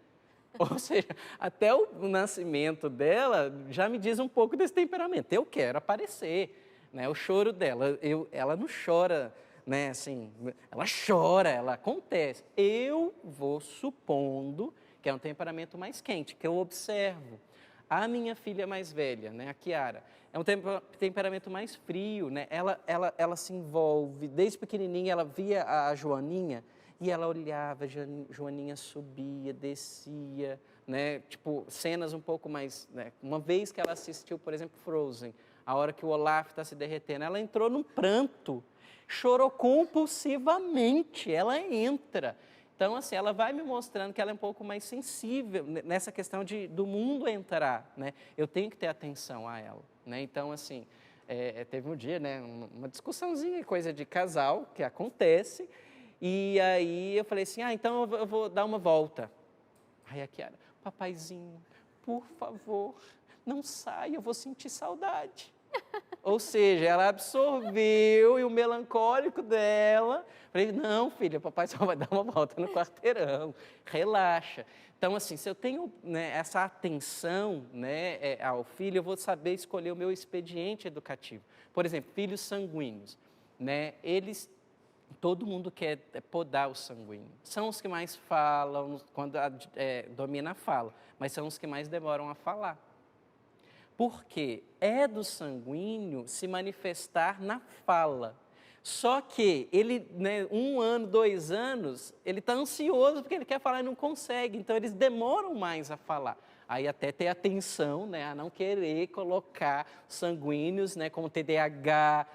Ou seja, até o nascimento dela já me diz um pouco desse temperamento. Eu quero aparecer, né? O choro dela, ela não chora, né? Assim, ela chora, ela acontece. Eu vou supondo que é um temperamento mais quente, que eu observo. A minha filha mais velha, né, a Kiara, é um temperamento mais frio, né? Ela se envolve, desde pequenininha ela via a Joaninha e ela olhava, a Joaninha subia, descia, né? Tipo, cenas um pouco mais, né? Uma vez que ela assistiu, por exemplo, Frozen, a hora que o Olaf está se derretendo, ela entrou num pranto, chorou compulsivamente, ela entra. Então, assim, ela vai me mostrando que ela é um pouco mais sensível nessa questão do mundo entrar, né? Eu tenho que ter atenção a ela, né? Então, assim, teve um dia, né, uma discussãozinha, coisa de casal, que acontece, e aí eu falei assim, então eu vou dar uma volta. Aí a Kiara, papaizinho, por favor, não saia, eu vou sentir saudade. Ou seja, ela absorveu e o melancólico dela... Falei, não, filha, papai só vai dar uma volta no quarteirão, relaxa. Então, assim, se eu tenho, né, essa atenção, né, ao filho, eu vou saber escolher o meu expediente educativo. Por exemplo, filhos sanguíneos, né, todo mundo quer podar o sanguíneo. São os que mais falam, quando domina a fala, mas são os que mais demoram a falar. Porque é do sanguíneo se manifestar na fala. Só que ele, né, 1 ano, 2 anos, ele está ansioso porque ele quer falar e não consegue. Então, eles demoram mais a falar. Aí até ter atenção, né, a não querer colocar sanguíneos, né, como TDAH.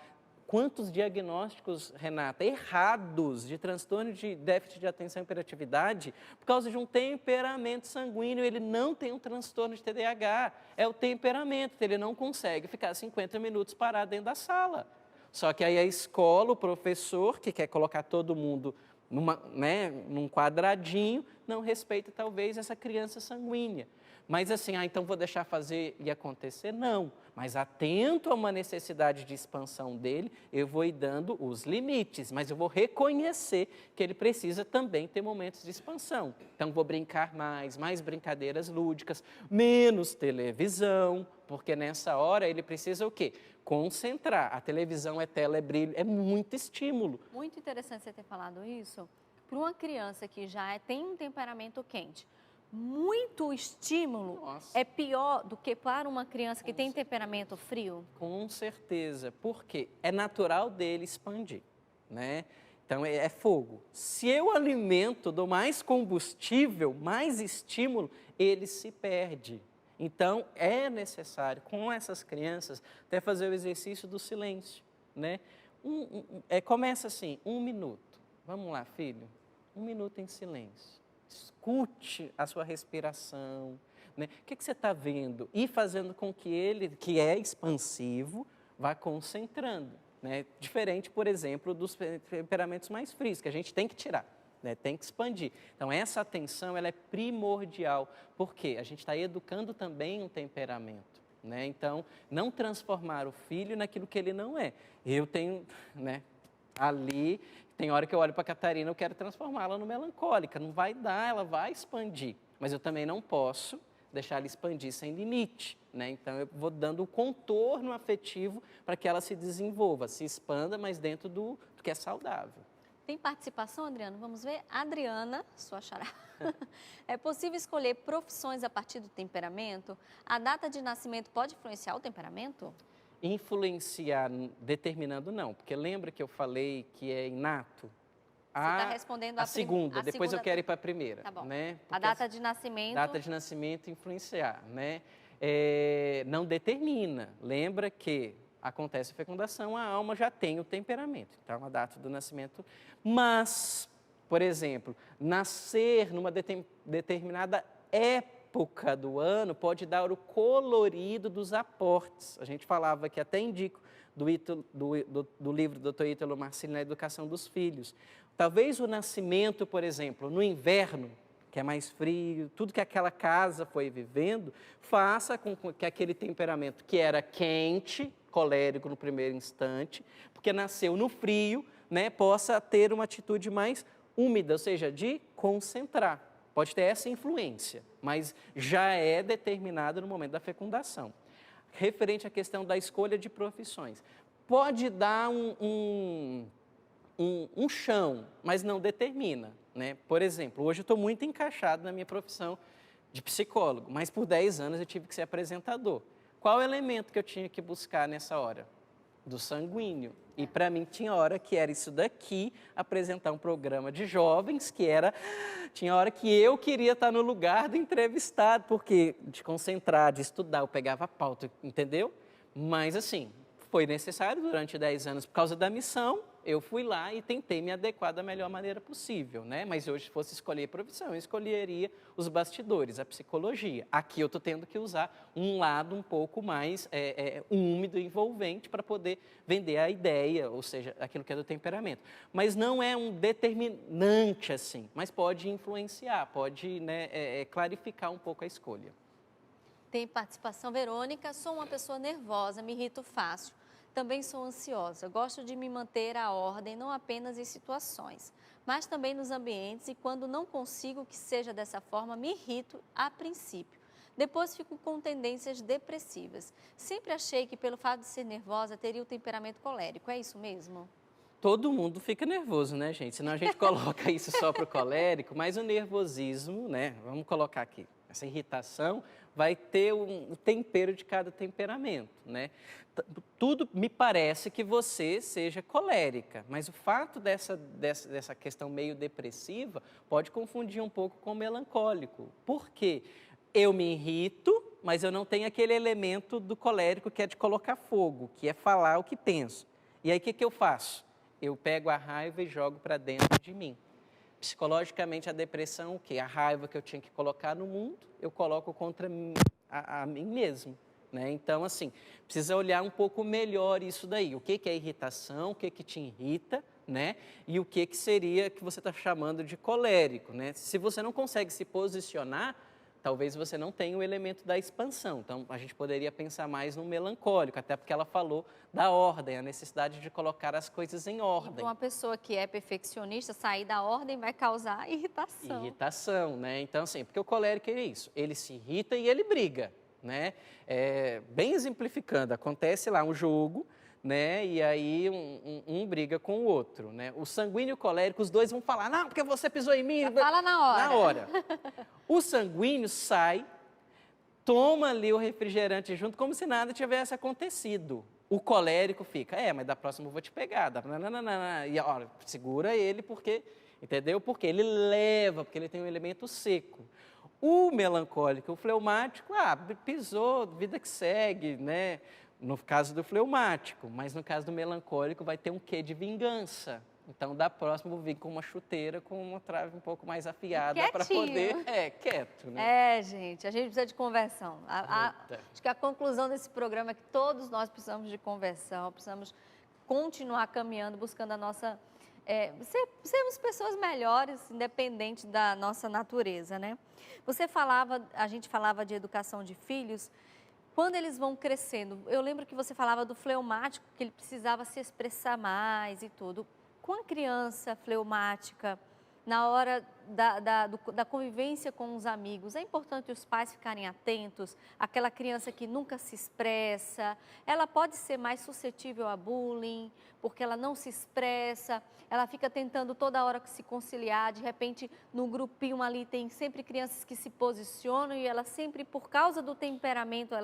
Quantos diagnósticos, Renata, errados de transtorno de déficit de atenção e hiperatividade por causa de um temperamento sanguíneo. Ele não tem um transtorno de TDAH, é o temperamento, ele não consegue ficar 50 minutos parado dentro da sala. Só que aí a escola, o professor, que quer colocar todo mundo num quadradinho, não respeita talvez essa criança sanguínea. Mas assim, então vou deixar fazer e acontecer? Não. Mas atento a uma necessidade de expansão dele, eu vou ir dando os limites, mas eu vou reconhecer que ele precisa também ter momentos de expansão. Então vou brincar mais brincadeiras lúdicas, menos televisão, porque nessa hora ele precisa o quê? Concentrar. A televisão é tela, é brilho, é muito estímulo. Muito interessante você ter falado isso. Para uma criança que já tem um temperamento quente, muito estímulo. Nossa. É pior do que para uma criança que tem temperamento frio? Com certeza, porque é natural dele expandir, né? Então é fogo. Se eu alimento, dou mais combustível, mais estímulo, ele se perde. Então é necessário, com essas crianças, até fazer o exercício do silêncio, né? Começa assim, 1 minuto. Vamos lá, filho, 1 minuto em silêncio. Escute a sua respiração, né? O que você está vendo? E fazendo com que ele, que é expansivo, vá concentrando, né? Diferente, por exemplo, dos temperamentos mais frios, que a gente tem que tirar, né? Tem que expandir. Então, essa atenção ela é primordial, porque a gente está educando também um temperamento, né? Então, não transformar o filho naquilo que ele não é. Eu tenho, né? Ali, tem hora que eu olho para a Catarina, eu quero transformá-la no melancólica. Não vai dar, ela vai expandir. Mas eu também não posso deixar ela expandir sem limite, né? Então, eu vou dando o contorno afetivo para que ela se desenvolva, se expanda, mas dentro do que é saudável. Tem participação, Adriano? Vamos ver. Adriana, sua xará. É possível escolher profissões a partir do temperamento? A data de nascimento pode influenciar o temperamento? Influenciar, determinando não, porque lembra que eu falei que é inato? Você está respondendo a segunda, depois eu quero ir para a primeira. Tá bom. Né? A data de nascimento... Data de nascimento influenciar, né? Não determina. Lembra que acontece a fecundação, a alma já tem o temperamento. Então, a data do nascimento... Mas, por exemplo, nascer numa determinada época do ano pode dar o colorido dos aportes. A gente falava que até indico do livro do Dr. Ítalo Marcilli na educação dos filhos. Talvez o nascimento, por exemplo, no inverno, que é mais frio, tudo que aquela casa foi vivendo, faça com que aquele temperamento que era quente, colérico no primeiro instante, porque nasceu no frio, né, possa ter uma atitude mais úmida, ou seja, de concentrar. Pode ter essa influência, mas já é determinado no momento da fecundação. Referente à questão da escolha de profissões, pode dar um chão, mas não determina, né? Por exemplo, hoje eu estou muito encaixado na minha profissão de psicólogo, mas por 10 anos eu tive que ser apresentador. Qual o elemento que eu tinha que buscar nessa hora? Do sanguíneo. E para mim tinha hora que era isso daqui, apresentar um programa de jovens, tinha hora que eu queria estar no lugar do entrevistado, porque de concentrar, de estudar, eu pegava a pauta, entendeu? Mas assim, foi necessário durante 10 anos, por causa da missão, eu fui lá e tentei me adequar da melhor maneira possível, né? Mas hoje, se fosse escolher profissão, eu escolheria os bastidores, a psicologia. Aqui eu estou tendo que usar um lado um pouco mais úmido e envolvente para poder vender a ideia, ou seja, aquilo que é do temperamento. Mas não é um determinante assim, mas pode influenciar, pode, né, clarificar um pouco a escolha. Tem participação, Verônica. Sou uma pessoa nervosa, me irrito fácil. Também sou ansiosa. Gosto de me manter à ordem, não apenas em situações, mas também nos ambientes. E quando não consigo que seja dessa forma, me irrito a princípio. Depois fico com tendências depressivas. Sempre achei que pelo fato de ser nervosa, teria o temperamento colérico. É isso mesmo? Todo mundo fica nervoso, né, gente? Senão a gente coloca isso só para o colérico, mas o nervosismo, né? Vamos colocar aqui. Essa irritação vai ter o tempero de cada temperamento, né? Tudo me parece que você seja colérica, mas o fato dessa questão meio depressiva pode confundir um pouco com melancólico. Por quê? Eu me irrito, mas eu não tenho aquele elemento do colérico que é de colocar fogo, que é falar o que penso. E aí o que eu faço? Eu pego a raiva e jogo para dentro de mim. Psicologicamente, a depressão, o quê? A raiva que eu tinha que colocar no mundo, eu coloco contra a mim mesmo. Né? Então, assim, precisa olhar um pouco melhor isso daí. O que é irritação, o que te irrita, né? E o que seria que você está chamando de colérico. Né? Se você não consegue se posicionar, talvez você não tenha o elemento da expansão. Então, a gente poderia pensar mais no melancólico, até porque ela falou da ordem, a necessidade de colocar as coisas em ordem. Para uma pessoa que é perfeccionista, sair da ordem vai causar irritação. Irritação, né? Então, assim, porque o colérico é isso, ele se irrita e ele briga, né? Bem exemplificando, acontece lá um jogo, né? E aí um briga com o outro, né? O sanguíneo e o colérico, os dois vão falar, não, porque você pisou em mim. Fala na hora. Na hora. O sanguíneo sai, toma ali o refrigerante junto, como se nada tivesse acontecido. O colérico fica, mas da próxima eu vou te pegar. E olha, segura ele porque, entendeu? Porque ele leva, porque ele tem um elemento seco. O melancólico, o fleumático, pisou, vida que segue, né? No caso do fleumático, mas no caso do melancólico vai ter um quê de vingança. Então, da próxima, eu vou vir com uma chuteira, com uma trave um pouco mais afiada para poder... quieto, né? Gente, a gente precisa de conversão. Acho que a conclusão desse programa é que todos nós precisamos de conversão, precisamos continuar caminhando, buscando a nossa... sermos pessoas melhores, independente da nossa natureza, né? A gente falava de educação de filhos. Quando eles vão crescendo, eu lembro que você falava do fleumático, que ele precisava se expressar mais e tudo. Com a criança fleumática, na hora da convivência com os amigos, é importante os pais ficarem atentos. Aquela criança que nunca se expressa, ela pode ser mais suscetível a bullying, porque ela não se expressa, ela fica tentando toda hora se conciliar, de repente no grupinho ali tem sempre crianças que se posicionam e ela sempre, por causa do temperamento,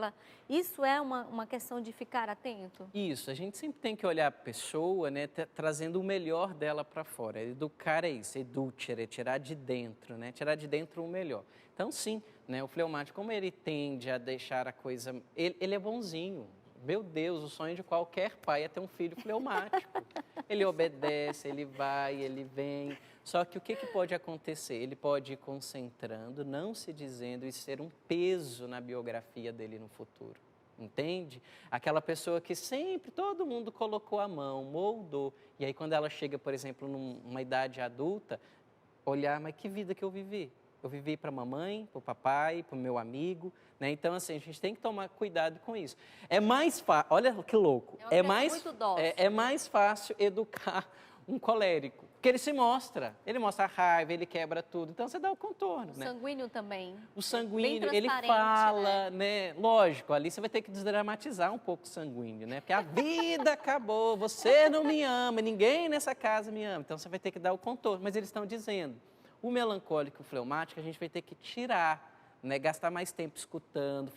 isso é uma questão de ficar atento? Isso, a gente sempre tem que olhar a pessoa, né, trazendo o melhor dela para fora. Educar é isso, é tirar de dentro, né? Tirar de dentro o melhor. Então, sim, né? O fleumático, como ele tende a deixar a coisa... Ele é bonzinho. Meu Deus, o sonho de qualquer pai é ter um filho fleumático. Ele obedece, ele vai, ele vem. Só que o que pode acontecer? Ele pode ir concentrando, não se dizendo e ser um peso na biografia dele no futuro. Entende? Aquela pessoa que sempre todo mundo colocou a mão, moldou. E aí, quando ela chega, por exemplo, numa idade adulta, olhar, mas que vida que eu vivi? Eu vivi para a mamãe, para o papai, para o meu amigo, né? Então, assim, a gente tem que tomar cuidado com isso. É mais fácil, olha que louco, é mais fácil educar um colérico, porque ele mostra a raiva, ele quebra tudo, então você dá o contorno, né? O sanguíneo também. O sanguíneo, ele fala, né? Lógico, ali você vai ter que desdramatizar um pouco o sanguíneo, né? Porque a vida acabou, você não me ama, ninguém nessa casa me ama, então você vai ter que dar o contorno, mas eles estão dizendo, o melancólico e o fleumático a gente vai ter que tirar, né, gastar mais tempo escutando,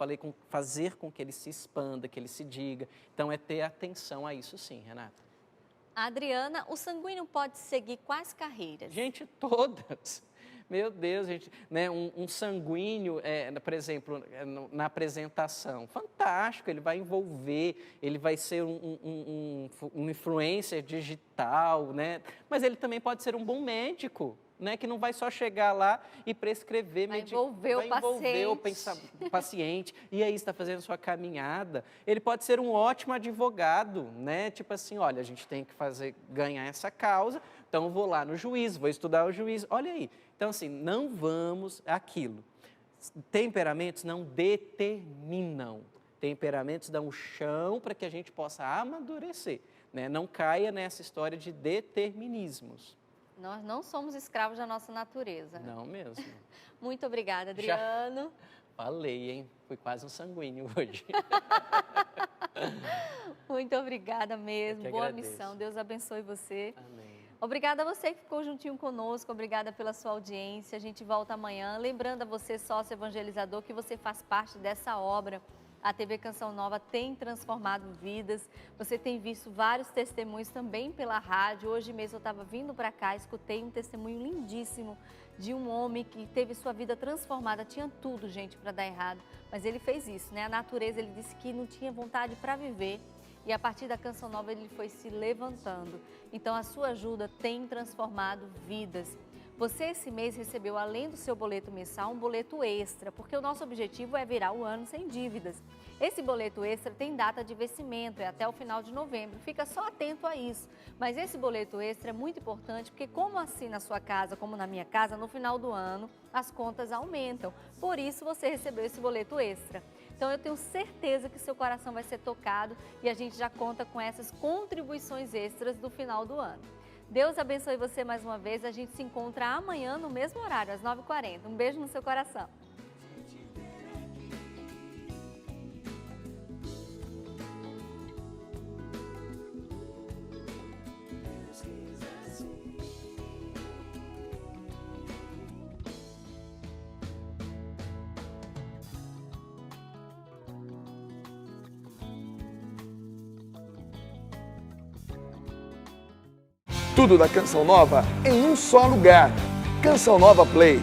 fazer com que ele se expanda, que ele se diga. Então, é ter atenção a isso sim, Renata. Adriana, o sanguíneo pode seguir quais carreiras? Gente, todas. Meu Deus, gente, né, um sanguíneo, por exemplo, na apresentação, fantástico, ele vai envolver, ele vai ser um influencer digital, né? Mas ele também pode ser um bom médico, né, que não vai só chegar lá e prescrever, vai envolver o paciente, e aí está fazendo sua caminhada. Ele pode ser um ótimo advogado, né? Tipo assim, olha, a gente tem que ganhar essa causa, então vou lá no juiz, vou estudar o juiz, olha aí. Então, assim, não vamos aquilo. Temperamentos não determinam. Temperamentos dão um chão para que a gente possa amadurecer, né? Não caia nessa história de determinismos. Nós não somos escravos da nossa natureza. Não mesmo. Muito obrigada, Adriano. Falei, hein? Fui quase um sanguíneo hoje. Muito obrigada mesmo. Boa agradeço. missão. Deus abençoe você. Amém. Obrigada a você que ficou juntinho conosco, obrigada pela sua audiência. A gente volta amanhã. Lembrando a você, sócio evangelizador, que você faz parte dessa obra. A TV Canção Nova tem transformado vidas. Você tem visto vários testemunhos também pela rádio. Hoje mesmo eu estava vindo para cá, escutei um testemunho lindíssimo de um homem que teve sua vida transformada. Tinha tudo, gente, para dar errado, mas ele fez isso, né? A natureza, ele disse que não tinha vontade para viver. E a partir da Canção Nova ele foi se levantando. Então a sua ajuda tem transformado vidas. Você esse mês recebeu, além do seu boleto mensal, um boleto extra, porque o nosso objetivo é virar o ano sem dívidas. Esse boleto extra tem data de vencimento, é até o final de novembro, fica só atento a isso. Mas esse boleto extra é muito importante, porque como assim na sua casa, como na minha casa, no final do ano, as contas aumentam. Por isso você recebeu esse boleto extra. Então eu tenho certeza que seu coração vai ser tocado e a gente já conta com essas contribuições extras do final do ano. Deus abençoe você mais uma vez. A gente se encontra amanhã no mesmo horário, às 9h40. Um beijo no seu coração. Tudo da Canção Nova em um só lugar. Canção Nova Play.